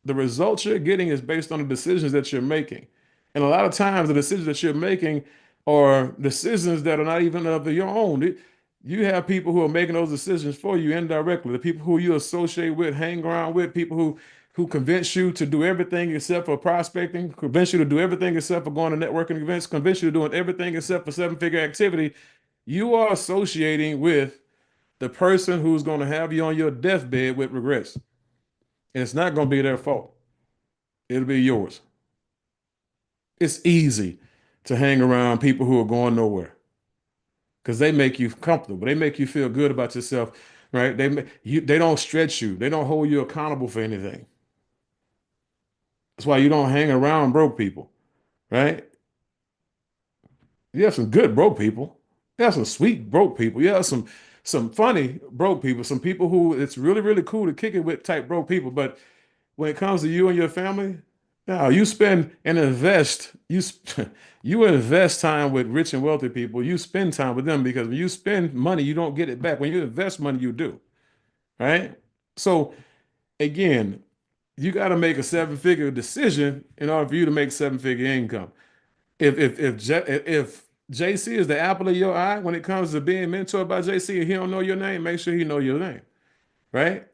the results you're getting is based on the decisions that you're making. And a lot of times the decisions that you're making are decisions that are not even of your own. You have people who are making those decisions for you indirectly. The people who you associate with, hang around with, people who convince you to do everything except for prospecting, convince you to do everything except for going to networking events, convince you to doing everything except for seven-figure activity. You are associating with the person who's going to have you on your deathbed with regrets. And it's not going to be their fault. It'll be yours. It's easy to hang around people who are going nowhere because they make you comfortable. They make you feel good about yourself, right? They don't stretch you. They don't hold you accountable for anything. That's why you don't hang around broke people, right? You have some good broke people. You have some sweet broke people. You have some funny broke people. Some people who it's really, really cool to kick it with type broke people. But when it comes to you and your family, now you spend and invest, you invest time with rich and wealthy people. You spend time with them because when you spend money, you don't get it back. When you invest money, you do, right? So again, you got to make a seven-figure decision in order for you to make seven-figure income. If JC is the apple of your eye when it comes to being mentored by JC and he don't know your name, make sure he know your name, right?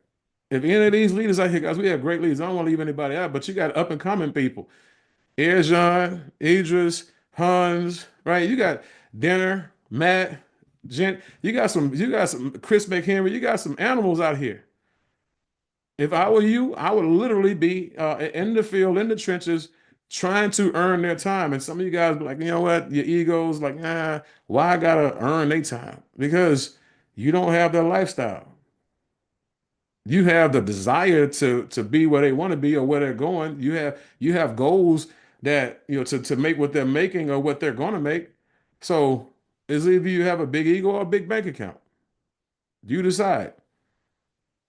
If any of these leaders out here, guys, we have great leaders. I don't want to leave anybody out, but you got up and coming people. Erjan, Idris, Hans, right? You got Dinner, Matt, Gent. You got some Chris McHenry. You got some animals out here. If I were you, I would literally be in the field, in the trenches, trying to earn their time. And some of you guys be like, you know what? Your ego's like, why I gotta earn their time? Because you don't have their lifestyle. You have the desire to be where they want to be or where they're going. You have goals that to make what they're making or what they're going to make. So is either you have a big ego or a big bank account. You decide.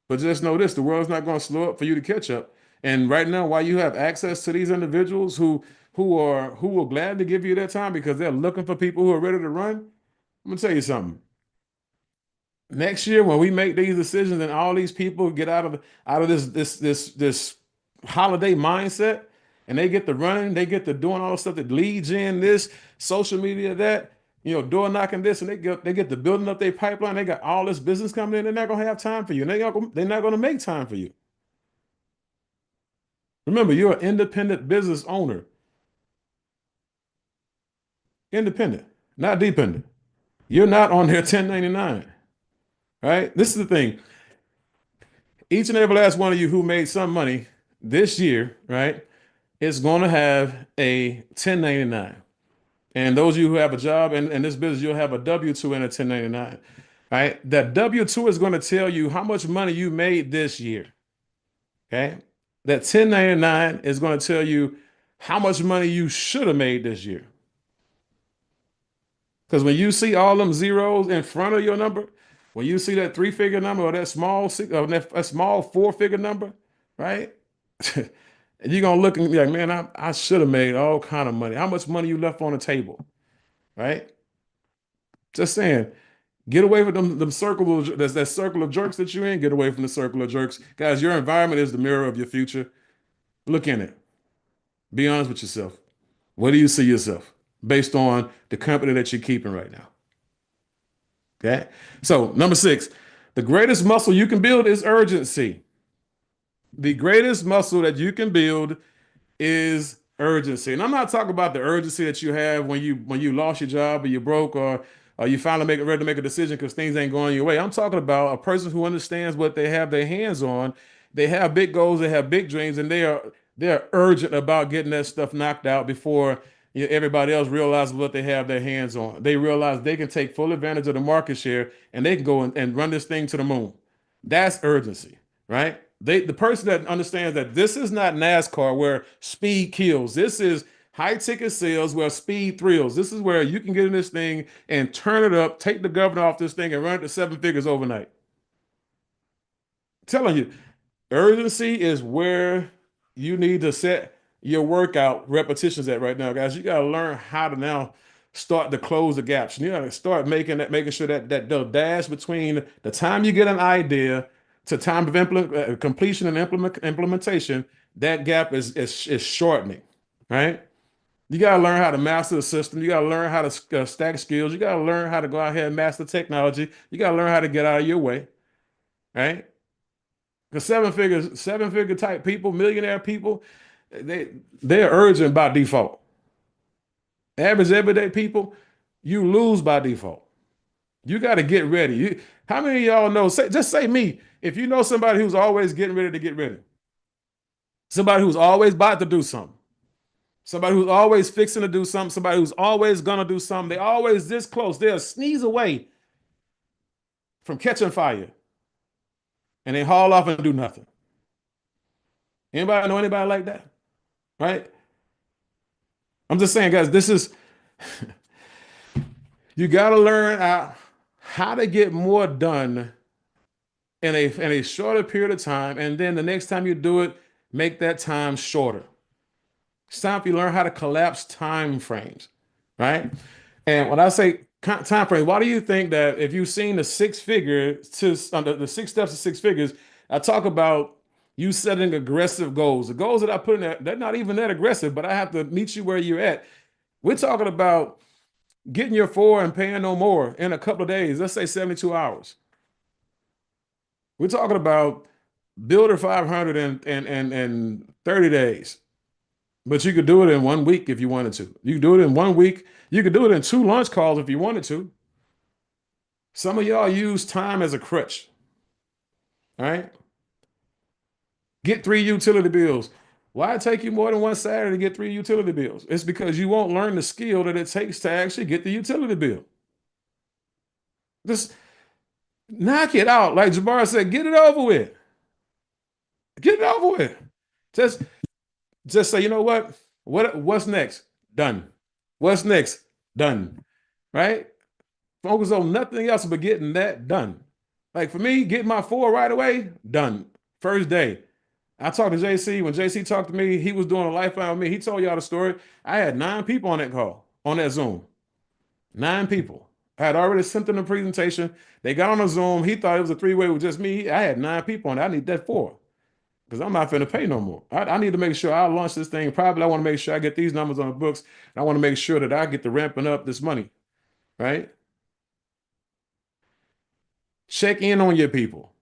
But just know this: the world's not going to slow up for you to catch up. And right now, while you have access to these individuals who will gladly give you their time because they're looking for people who are ready to run, I'm gonna tell you something. Next year when we make these decisions and all these people get out of this holiday mindset and they get to running, they get to doing all the stuff that leads in this social media, that door knocking this, and they get to building up their pipeline. They got all this business coming in. They're not gonna have time for you, and they're not gonna make time for you. Remember, you're an independent business owner, independent, not dependent. You're not on their 1099, right? This is the thing. Each and every last one of you who made some money this year, right, is going to have a 1099. And those of you who have a job in this business, you'll have a W-2 and a 1099, right? That W-2 is going to tell you how much money you made this year, okay? That 1099 is going to tell you how much money you should have made this year. Because when you see all them zeros in front of your number, when you see that three-figure number or that small six, or that small four-figure number, right? You're gonna look and be like, man, I should have made all kind of money. How much money you left on the table, right? Just saying, get away from them circle of that circle of jerks that you're in. Get away from the circle of jerks, guys. Your environment is the mirror of your future. Look in it. Be honest with yourself. Where do you see yourself based on the company that you're keeping right now? Okay. So number 6, the greatest muscle you can build is urgency. The greatest muscle that you can build is urgency. And I'm not talking about the urgency that you have when you lost your job or you broke or you finally ready to make a decision because things ain't going your way. I'm talking about a person who understands what they have their hands on. They have big goals, they have big dreams, and they're urgent about getting that stuff knocked out before everybody else realizes what they have their hands on. They realize they can take full advantage of the market share and they can go and run this thing to the moon. That's urgency, right? The person that understands that this is not NASCAR where speed kills. This is high ticket sales where speed thrills. This is where you can get in this thing and turn it up, take the governor off this thing and run it to 7 figures overnight. I'm telling you, urgency is where you need to set your workout repetitions at right now, guys. You got to learn how to now start to close the gaps. You got to start making sure that the dash between the time you get an idea to time of completion and implementation, that gap is shortening, right? You got to learn how to master the system. You got to learn how to stack skills. You got to learn how to go out here and master technology. You got to learn how to get out of your way, right? Because seven figure type people, millionaire people, they're urgent by default. Average everyday people, you lose by default. You got to get ready. How many of y'all know? Just say me. If you know somebody who's always getting ready to get ready, somebody who's always about to do something, somebody who's always fixing to do something, somebody who's always gonna do something, they always this close. They'll sneeze away from catching fire, and they haul off and do nothing. Anybody know anybody like that? Right? I'm just saying, guys, this is you got to learn how to get more done in a shorter period of time, and then the next time you do it, make that time shorter. It's time for you to learn how to collapse time frames, right? And when I say time frame, why do you think that if you've seen the the 6 steps of 6 figures, I talk about you setting aggressive goals. The goals that I put in there, they're not even that aggressive, but I have to meet you where you're at. We're talking about getting your four and paying no more in a couple of days, let's say 72 hours. We're talking about Builder 500 and 30 days. But you could do it in 1 week if you wanted to. You could do it in 1 week. You could do it in 2 launch calls if you wanted to. Some of y'all use time as a crutch. All right. Get 3 utility bills. Why take you more than one Saturday to get 3 utility bills? It's because you won't learn the skill that it takes to actually get the utility bill. Just knock it out. Like Jabbar said, get it over with. Get it over with. Just just say, you know what? What's next? Done. What's next? Done. Right? Focus on nothing else but getting that done. Like for me, getting my four right away, done. First day. I talked to JC. When JC talked to me, he was doing a lifeline with me. He told y'all the story. I had 9 people on that call, on that Zoom. 9 people. I had already sent them the presentation. They got on a Zoom. He thought it was a three-way with just me. I had 9 people on it. I need that four because I'm not finna pay no more. I need to make sure I launch this thing. Probably I want to make sure I get these numbers on the books. And I want to make sure that I get the ramping up this money, right? Check in on your people.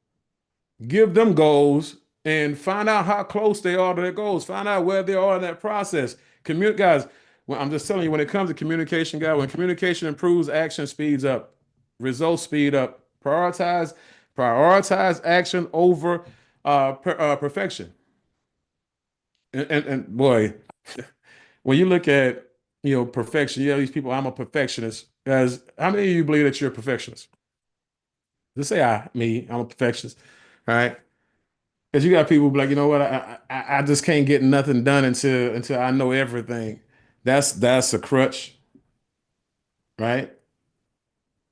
Give them goals and find out how close they are to their goals. Find out where they are in that process. Guys, well, I'm just telling you, when it comes to communication, guys, when communication improves, action speeds up, results speed up. Prioritize action over perfection. And boy, when you look at perfection, you have these people. I'm a perfectionist. Guys, how many of you believe that you're a perfectionist? Just say I'm a perfectionist. All right. Because you got people who be like, you know what, I just can't get nothing done until I know everything. That's a crutch, right?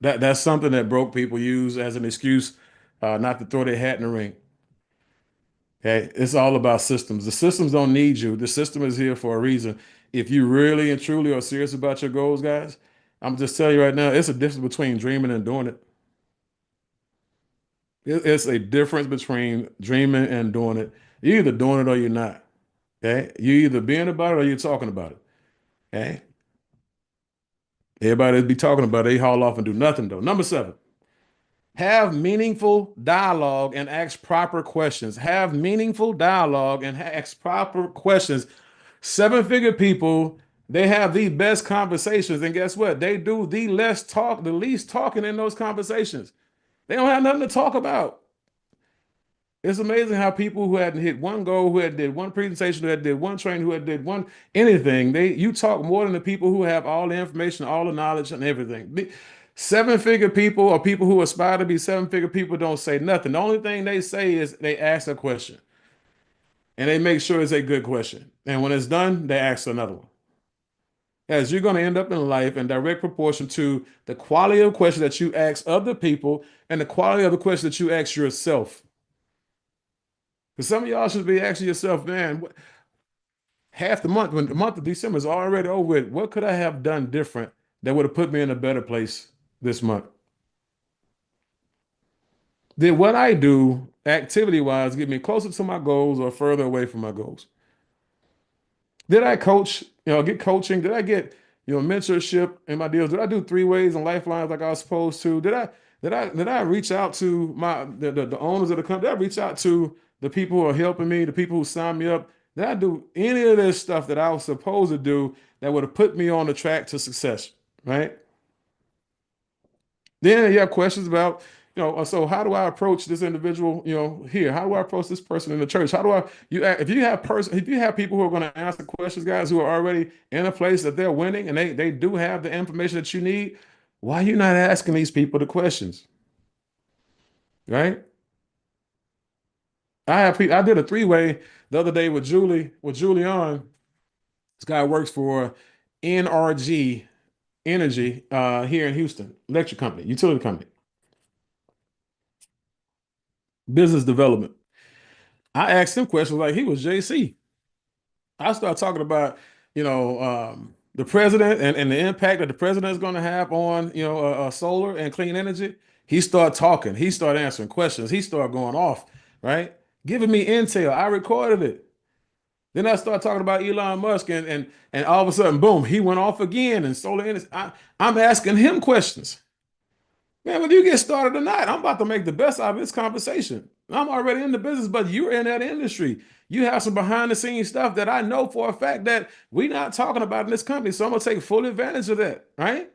That's something that broke people use as an excuse not to throw their hat in the ring. Okay, it's all about systems. The systems don't need you. The system is here for a reason. If you really and truly are serious about your goals, guys, I'm just telling you right now, it's a difference between dreaming and doing it. It's a difference between dreaming and doing it. You're either doing it or you're not. Okay. You're either being about it or you're talking about it. Okay. Everybody be talking about it, they haul off and do nothing though. Number 7, have meaningful dialogue and ask proper questions. Have meaningful dialogue and ask proper questions. 7-figure people, they have the best conversations. And guess what? They do the least talking in those conversations. They don't have nothing to talk about. It's amazing how people who hadn't hit one goal, who had did one presentation, who had did one training, who had did one anything, you talk more than the people who have all the information, all the knowledge, and everything. 7-figure people or people who aspire to be 7-figure people don't say nothing. The only thing they say is they ask a question, and they make sure it's a good question. And when it's done, they ask another one. As you're going to end up in life in direct proportion to the quality of questions that you ask other people and the quality of the questions that you ask yourself. Because some of y'all should be asking yourself, man, half the month, when the month of December is already over with, what could I have done different that would have put me in a better place this month? Did what I do activity-wise get me closer to my goals or further away from my goals? Did I coach, get coaching? Did I get, mentorship in my deals? Did I do 3 ways and lifelines like I was supposed to? Did I reach out to the owners of the company? Did I reach out to the people who are helping me, the people who signed me up? Did I do any of this stuff that I was supposed to do that would have put me on the track to success? Right? Then you have questions about, so how do I approach this individual, here? How do I approach this person in the church? How do if you have people who are going to answer questions, guys, who are already in a place that they're winning and they do have the information that you need, why are you not asking these people the questions? Right? I did a 3-way the other day with Julian. This guy works for NRG Energy here in Houston, electric company, utility company, business development. I asked him questions like he was JC. I started talking about, the president and the impact that the president is going to have on, solar and clean energy. He started talking. He started answering questions. He started going off, right? Giving me intel. I recorded it. Then I start talking about Elon Musk, and all of a sudden, boom, he went off again and solar industry. I'm asking him questions. Man, whether you get started or not, I'm about to make the best out of this conversation. I'm already in the business, but you're in that industry. You have some behind the scenes stuff that I know for a fact that we're not talking about in this company. So I'm gonna take full advantage of that, right?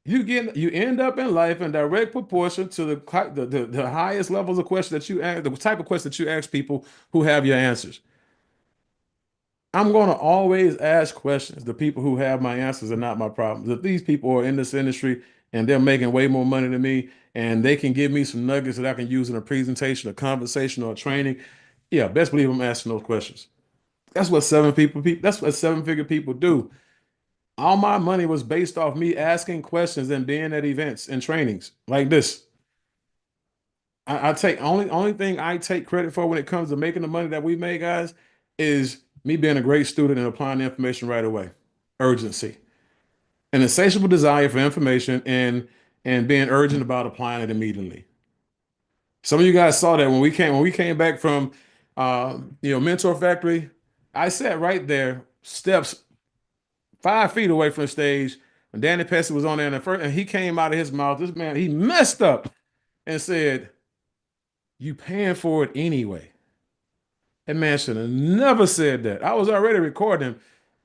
You end up in life in direct proportion to the highest levels of questions that you ask, the type of questions that you ask people who have your answers. I'm going to always ask questions. The people who have my answers are not my problems. If these people are in this industry and they're making way more money than me and they can give me some nuggets that I can use in a presentation, a conversation, or a training, yeah, best believe I'm asking those questions. That's what seven-figure people do. All my money was based off me asking questions and being at events and trainings like this. I take only thing I take credit for when it comes to making the money that we made, guys, is me being a great student and applying the information right away. Urgency. An insatiable desire for information and being urgent about applying it immediately. Some of you guys saw that when we came back from Mentor Factory. I sat right there, steps 5 feet away from the stage, and Danny Pesci was on there, and he came out of his mouth. This man, he messed up and said, "You paying for it anyway." That man should have never said that. I was already recording him,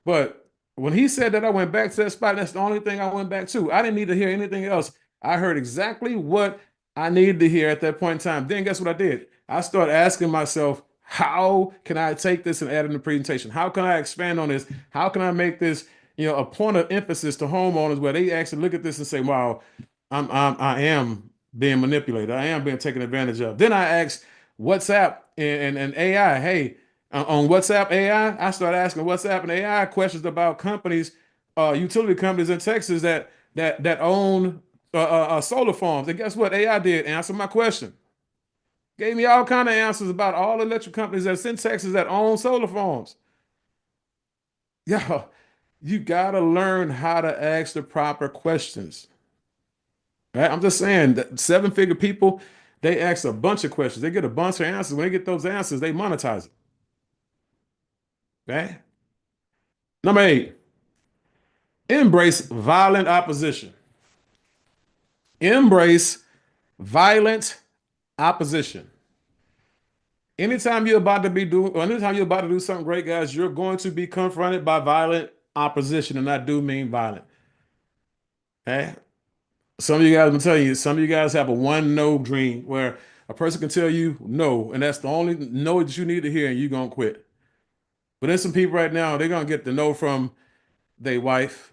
but when he said that, I went back to that spot. That's the only thing I went back to. I didn't need to hear anything else. I heard exactly what I needed to hear at that point in time. Then guess what I did? I started asking myself, how can I take this and add it in the presentation? How can I expand on this? How can I make this, a point of emphasis to homeowners where they actually look at this and say, wow, I am being manipulated. I am being taken advantage of. Then I asked WhatsApp and AI, hey, on WhatsApp AI, I started asking WhatsApp and AI questions about companies, utility companies in Texas that own solar farms. And guess what? AI did answer my question. Gave me all kind of answers about all electric companies that's in Texas that own solar farms. Yeah, you gotta learn how to ask the proper questions. Right? I'm just saying that seven-figure people, they ask a bunch of questions. They get a bunch of answers. When they get those answers, they monetize it. Right? Number 8, embrace violent opposition. Embrace violent opposition. Anytime you're about to do something great, guys, you're going to be confronted by violent opposition, and I do mean violent. Okay? Some of you guys, I'm telling you, some of you guys have a one no dream where a person can tell you no, and that's the only no that you need to hear, and you're gonna quit. But there's some people right now, they're gonna get the no from their wife,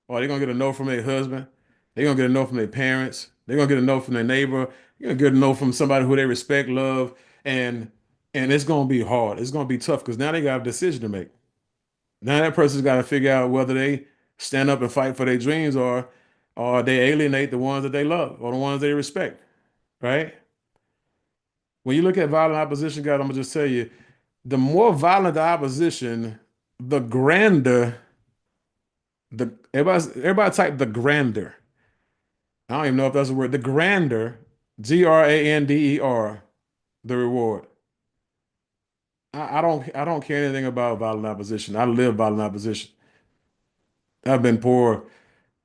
or they're gonna get a no from their husband, they're gonna get a no from their parents, they're gonna get a no from their neighbor, you're gonna get a no from somebody who they respect, love, and and it's gonna be hard. It's gonna be tough because now they got a decision to make. Now that person's got to figure out whether they stand up and fight for their dreams or they alienate the ones that they love or the ones they respect, right? When you look at violent opposition, guys, I'm gonna just tell you, the more violent the opposition, the grander everybody type the grander. I don't even know if that's a word. The grander, grander, the reward. I don't care anything about violent opposition. I live violent opposition. I've been poor.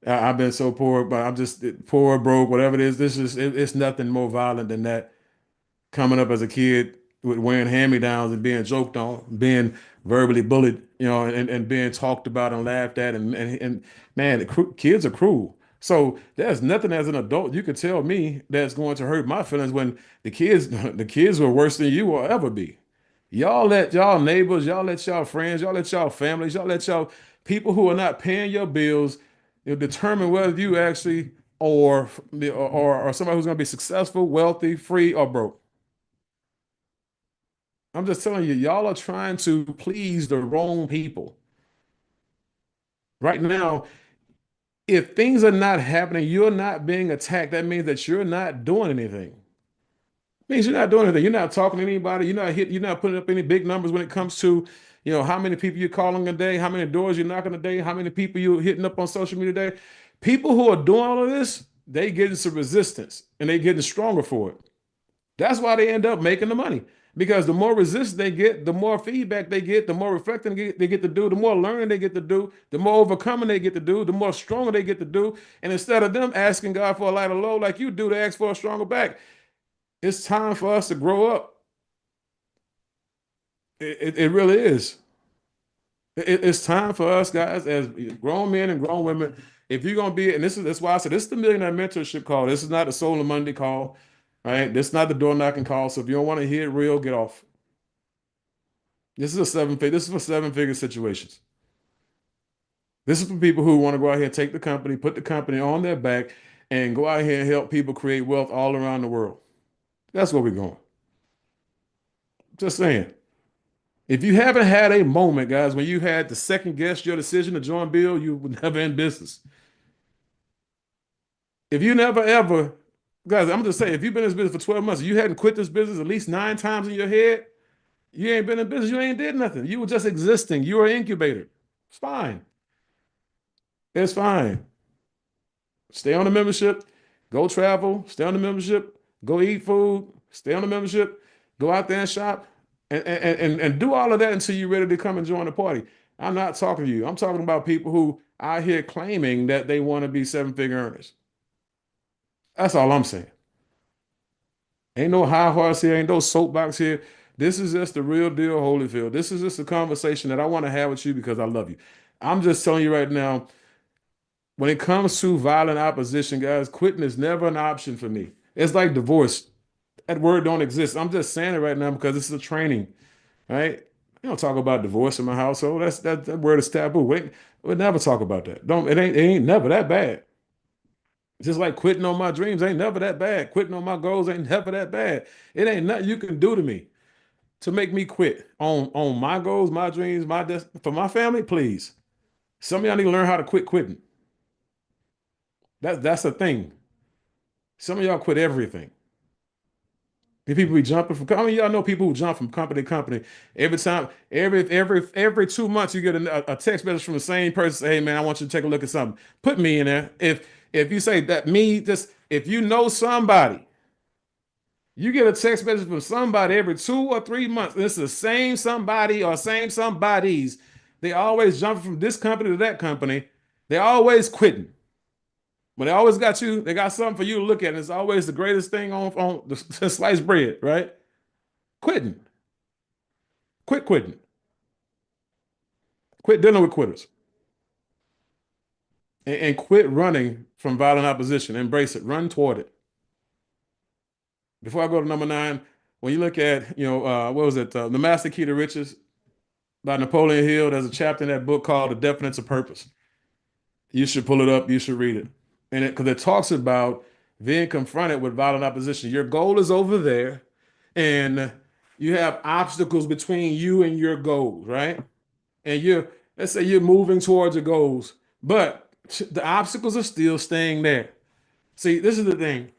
I've been so poor, but I'm just poor, broke, whatever it is. It's nothing more violent than that. Coming up as a kid with wearing hand-me-downs and being joked on, being verbally bullied, and being talked about and laughed at, and man, kids are cruel. So there's nothing as an adult you could tell me that's going to hurt my feelings when the kids were worse than you will ever be. Y'all let y'all neighbors, y'all let y'all friends, y'all let y'all families, y'all let y'all people who are not paying your bills, determine whether you actually or somebody who's going to be successful, wealthy, free, or broke. I'm just telling you, y'all are trying to please the wrong people. Right now, if things are not happening, you're not being attacked. That means that you're not doing anything. Means you're not doing anything. You're not talking to anybody. You're not putting up any big numbers when it comes to, how many people you're calling a day, how many doors you're knocking a day, how many people you're hitting up on social media a day. People who are doing all of this, they getting some resistance and they getting stronger for it. That's why they end up making the money Because the more resistance they get, the more feedback they get, the more reflecting they get to do, the more learning they get to do, the more overcoming they get to do, the more stronger they get to do. And instead of them asking God for a lighter load like you do, they ask for a stronger back. It's time for us to grow up. It really is. It's time for us guys as grown men and grown women. If you're gonna be, and that's why I said this is the Millionaire Mentorship call. This is not the Solar Monday call, right? This is not the door knocking call. So if you don't want to hear it real, get off. This is for seven figure situations. This is for people who want to go out here and take the company, put the company on their back, and go out here and help people create wealth all around the world. That's where we're going. Just saying. If you haven't had a moment, guys, when you had to second guess your decision to join Bill, you were never in business. If you never ever, guys, I'm just saying, if you've been in this business for 12 months, you hadn't quit this business at least 9 times in your head, you ain't been in business, you ain't did nothing. You were just existing. You were an incubator. It's fine. It's fine. Stay on the membership, go travel, stay on the membership, go eat food, stay on the membership, go out there and shop, and do all of that until you're ready to come and join the party. I'm not talking to you. I'm talking about people who out here claiming that they want to be seven-figure earners. That's all I'm saying. Ain't no high horse here, ain't no soapbox here. This is just the real deal, Holyfield. This is just a conversation that I want to have with you because I love you. I'm just telling you right now, when it comes to violent opposition, guys, quitting is never an option for me. It's like divorce. That word don't exist. I'm just saying it right now because this is a training, right? We don't talk about divorce in my household. That word is taboo. We never talk about that. Don't it ain't never that bad. Just like quitting on my dreams ain't never that bad. Quitting on my goals ain't never that bad. It ain't nothing you can do to me to make me quit on my goals, my dreams, for my family. Please, some of y'all need to learn how to quit quitting. That's a thing. Some of y'all quit everything. The people be jumping from. I mean, y'all know people who jump from company to company every time. Every 2 months, you get a text message from the same person. Say, hey man, I want you to take a look at something. Put me in there. If you say that me, just if you know somebody, you get a text message from somebody every 2 or 3 months. And it's the same somebody or same somebodies. They always jump from this company to that company. They're always quitting. But they always got you, they got something for you to look at. And it's always the greatest thing on the sliced bread, right? Quitting. Quit quitting. Quit dealing with quitters. And quit running from violent opposition. Embrace it. Run toward it. Before I go to number 9, when you look at, what was it? The Master Key to Riches by Napoleon Hill, there's a chapter in that book called The Definition of Purpose. You should pull it up. You should read it. And because it talks about being confronted with violent opposition. Your goal is over there, and you have obstacles between you and your goals, right? And let's say you're moving towards your goals, but the obstacles are still staying there. See, this is the thing.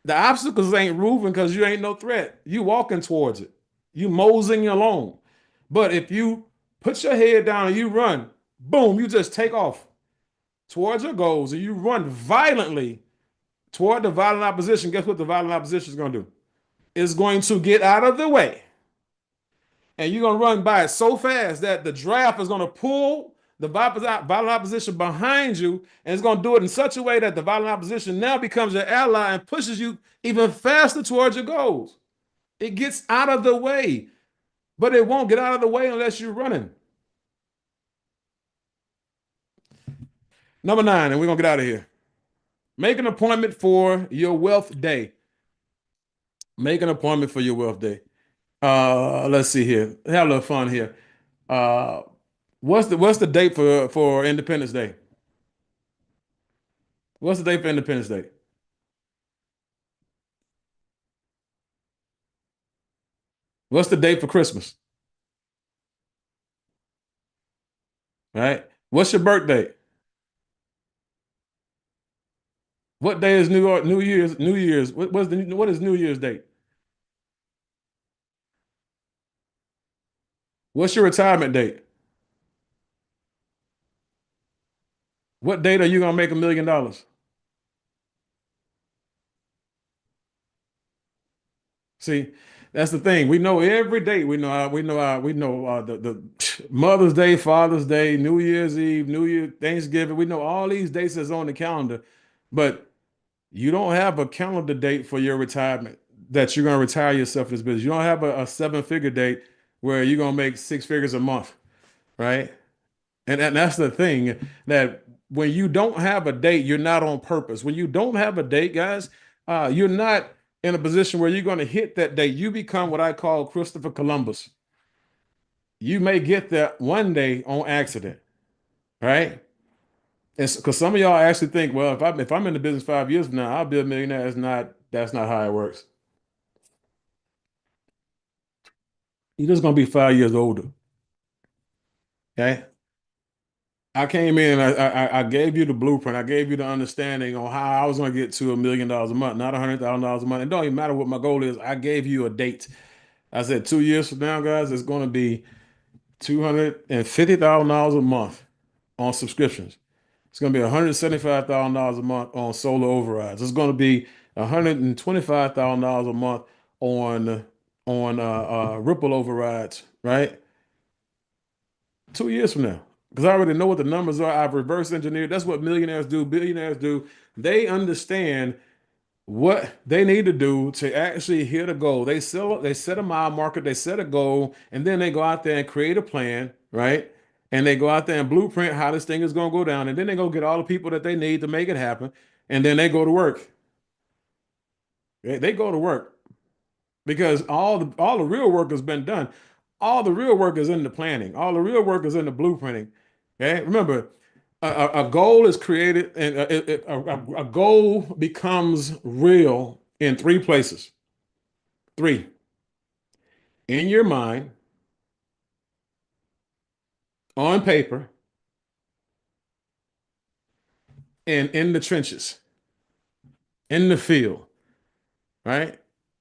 The obstacles ain't moving because you ain't no threat. You walking towards it. You moseying along. But if you put your head down and you run, boom, you just take off towards your goals and you run violently toward the violent opposition. Guess what the violent opposition is going to do? It's going to get out of the way. And you're going to run by it so fast that the draft is going to pull the violent opposition behind you. And it's going to do it in such a way that the violent opposition now becomes your ally and pushes you even faster towards your goals. It gets out of the way, but it won't get out of the way unless you're running. Number 9, and we're going to get out of here. Make an appointment for your wealth day. Make an appointment for your wealth day. Let's see here. Have a little fun here. Uh, what's the date for Independence Day? What's the date for Independence Day? What's the date for Christmas? Right? What's your birthday? What day is New York? New Year's? New Year's? What is New Year's date? What's your retirement date? What date are you gonna make $1 million? See, That's the thing. We know every day. We know the Mother's Day, Father's Day, New Year's Eve, New Year, Thanksgiving. We know all these dates that's on the calendar, but you don't have a calendar date for your retirement that you're going to retire yourself in this business. You don't have a seven-figure date where you're going to make six figures a month, right? And that's the thing that when you don't have a date, you're not on purpose. When you don't have a date, guys, you're not in a position where you're going to hit that date. You become what I call Christopher Columbus. You may get there one day on accident, right? And because some of y'all actually think, well, if I'm in the business 5 years from now, I'll be a millionaire. That's not how it works. You're just gonna be 5 years older. Okay. I came in, I gave you the blueprint. I gave you the understanding on how I was going to get to $1 million a month, not $100,000 a month. It don't even matter what my goal is. I gave you a date. I said 2 years from now, guys, it's going to be $250,000 a month on subscriptions. It's going to be $175,000 a month on solar overrides. It's going to be $125,000 a month on Ripple overrides, right? 2 years from now. Because I already know what the numbers are. I've reverse engineered. That's what millionaires do, billionaires do. They understand what they need to do to actually hit a goal. They set a mile marker, they set a goal, and then they go out there and create a plan, right? And they go out there and blueprint how this thing is going to go down. And then they go get all the people that they need to make it happen. And then they go to work. They go to work because all the real work has been done. All the real work is in the planning. All the real work is in the blueprinting. Okay, remember, a goal is created, and a goal becomes real in three places. Three: in your mind, on paper, and in the trenches, in the field, right?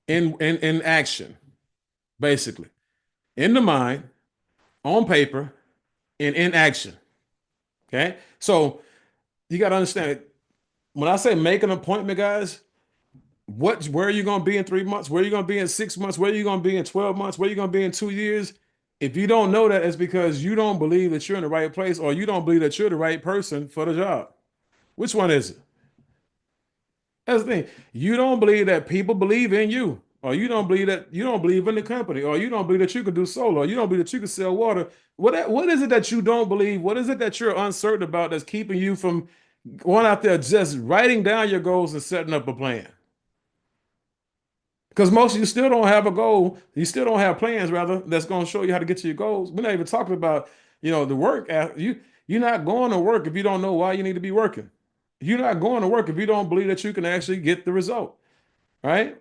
In action, basically. In the mind, on paper, and in action. Okay. So you got to understand when I say make an appointment, guys, where are you going to be in 3 months? Where are you going to be in 6 months? Where are you going to be in 12 months? Where are you going to be in 2 years? If you don't know that, it's because you don't believe that you're in the right place or you don't believe that you're the right person for the job. Which one is it? That's the thing. You don't believe that people believe in you, or you don't believe in the company, or you don't believe that you could do solar, or you don't believe that you could sell water. What is it that you don't believe? What is it that you're uncertain about that's keeping you from going out there just writing down your goals and setting up a plan? Because most of you still don't have a goal. You still don't have plans, rather, that's going to show you how to get to your goals. We're not even talking about, the work. You're not going to work if you don't know why you need to be working. You're not going to work if you don't believe that you can actually get the result, right?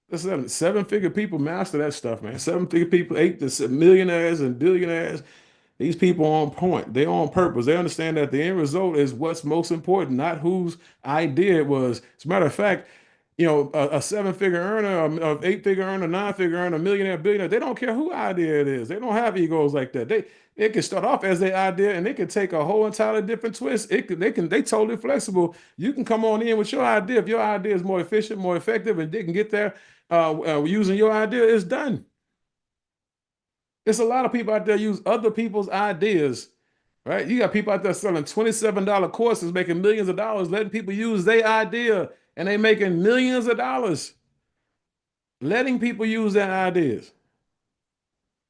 Listen, seven-figure people master that stuff, man. Seven-figure people, millionaires and billionaires. These people are on point. They're on purpose. They understand that the end result is what's most important, not whose idea it was. As a matter of fact, a seven-figure earner, a eight-figure earner, nine-figure earner, millionaire, billionaire, they don't care who idea it is. They don't have egos like that. It can start off as their idea and it can take a whole entirely different twist. They totally flexible. You can come on in with your idea. If your idea is more efficient, more effective, and they can get there using your idea, it's done. There's a lot of people out there use other people's ideas, right? You got people out there selling $27 courses, making millions of dollars, letting people use their idea, and they making millions of dollars. Letting people use their ideas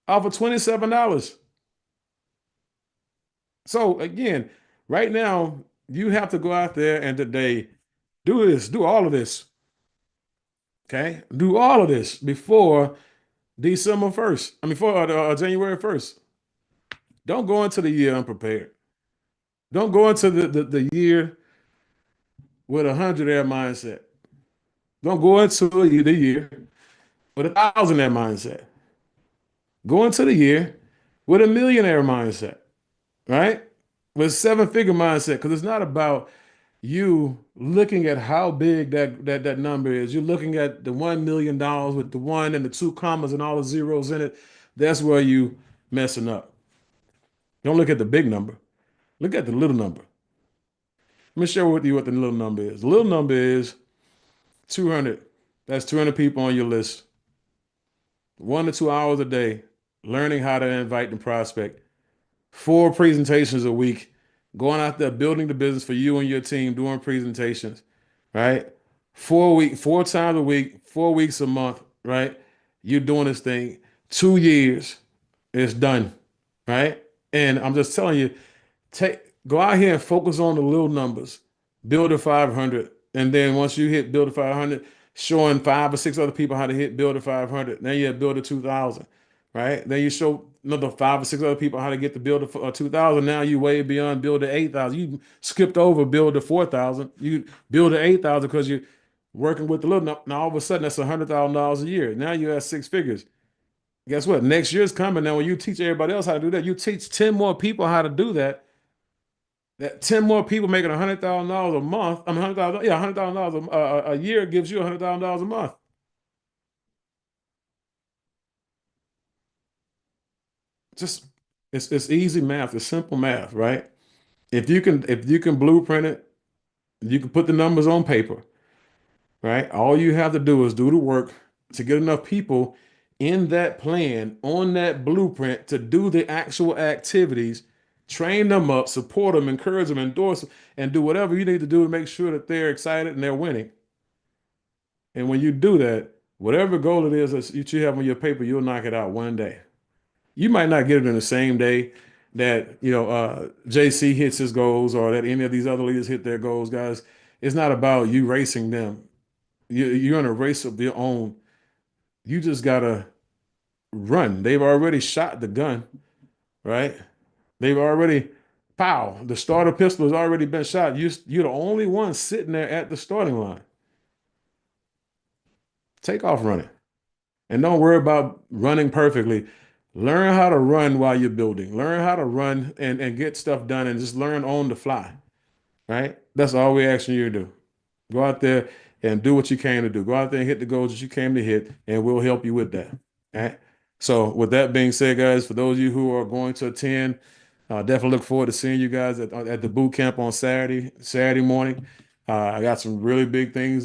off of $27. So again, right now, you have to go out there and today do all of this. Okay? Do all of this before December 1st. I mean, before January 1st. Don't go into the year unprepared. Don't go into the year with a 100-air mindset. Don't go into the year with 1,000-air mindset. Go into the year with a millionaire mindset, right? With seven-figure mindset, because it's not about you looking at how big that number is. You're looking at the $1 million with the one and the two commas and all the zeros in it. That's where you messing up. Don't look at the big number. Look at the little number. Let me share with you what the little number is. The little number is 200. That's 200 people on your list. 1 to 2 hours a day, learning how to invite and prospect. 4 presentations a week, going out there building the business for you and your team, doing presentations, right? 4 times a week, 4 weeks a month, right? You're doing this thing. 2 years, it's done, right? And I'm just telling you, take go out here and focus on the little numbers. Build a 500, and then once you hit build a 500, showing 5 or 6 other people how to hit build a 500. Then you have build a 2,000, right? Then you show another 5 or 6 other people how to get to build a 2,000. Now you way beyond build a 8,000. You skipped over build a 4,000. You build a 8,000 because you're working with the little. Now all of a sudden that's $100,000 a year. Now you're at 6 figures. Guess what? Next year's coming. Now when you teach everybody else how to do that, you teach 10 more people how to do that. That 10 more people making $100,000 a month. I mean, 100,000, yeah, $100,000 a year gives you $100,000 a month. Just it's easy math. It's simple math, right? If you can blueprint it, you can put the numbers on paper, right? All you have to do is do the work to get enough people in that plan, on that blueprint to do the actual activities, train them up, support them, encourage them, endorse them, and do whatever you need to do to make sure that they're excited and they're winning. And when you do that, whatever goal it is that you have on your paper, you'll knock it out one day. You might not get it in the same day that JC hits his goals or that any of these other leaders hit their goals, guys. It's not about you racing them. You're in a race of your own. You just gotta run. They've already shot the gun, right? They've already pow. The starter pistol has already been shot. You're the only one sitting there at the starting line. Take off running. And don't worry about running perfectly. Learn how to run while you're building. Learn how to run and get stuff done and just learn on the fly, right? That's all we're asking you to do. Go out there and do what you came to do. Go out there and hit the goals that you came to hit, and we'll help you with that. All right. So, with that being said, guys, for those of you who are going to attend, definitely look forward to seeing you guys at the boot camp on Saturday morning. I got some really big things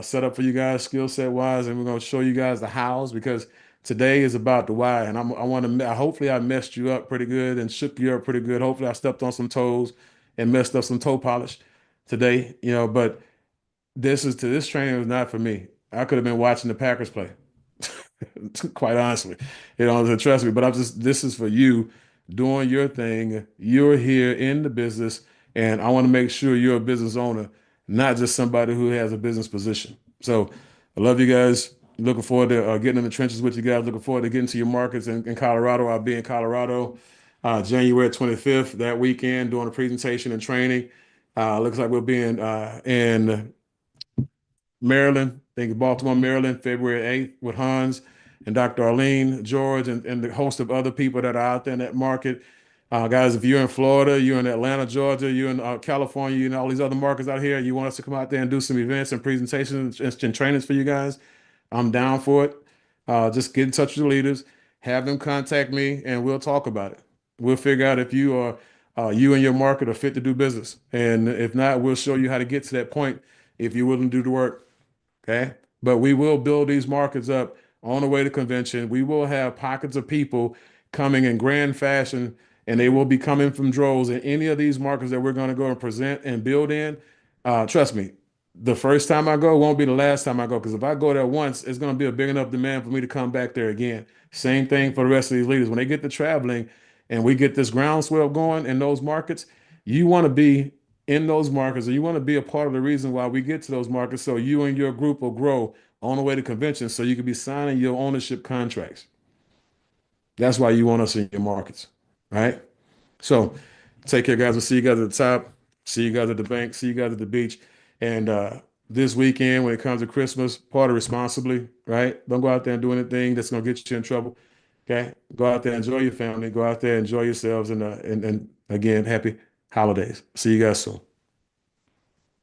set up for you guys, skill set wise, and we're going to show you guys the hows because today is about the why. And I want to, hopefully, I messed you up pretty good and shook you up pretty good. Hopefully, I stepped on some toes and messed up some toe polish today, but this training was not for me. I could have been watching the Packers play, quite honestly. So trust me. But this is for you doing your thing. You're here in the business, and I want to make sure you're a business owner, not just somebody who has a business position. So I love you guys. Looking forward to getting in the trenches with you guys. Looking forward to getting to your markets in Colorado. I'll be in Colorado January 25th that weekend doing a presentation and training. Looks like we'll be in Maryland, I think Baltimore, Maryland, February 8th with Hans and Dr. Arlene George and the host of other people that are out there in that market. Guys, if you're in Florida, you're in Atlanta, Georgia, you're in California, you know, all these other markets out here, you want us to come out there and do some events and presentations and trainings for you guys, I'm down for it. Just get in touch with the leaders, have them contact me, and we'll talk about it. We'll figure out if you and your market are fit to do business. And if not, we'll show you how to get to that point if you're willing to do the work. Okay. But we will build these markets up on the way to convention. We will have pockets of people coming in grand fashion, and they will be coming from droves in any of these markets that we're going to go and present and build in. Trust me, the first time I go won't be the last time I go, because if I go there once, it's going to be a big enough demand for me to come back there again. Same thing for the rest of these leaders. When they get to traveling and we get this groundswell going in those markets, you want to be in those markets, or you want to be a part of the reason why we get to those markets, so you and your group will grow on the way to convention, so you can be signing your ownership contracts. That's why you want us in your markets, right? So take care, guys. We'll see you guys at the top. See you guys at the bank. See you guys at the beach. And this weekend, when it comes to Christmas, party responsibly, right? Don't go out there and do anything that's going to get you in trouble. Okay? Go out there, enjoy your family. Go out there, enjoy yourselves, and again, happy holidays. See you guys soon.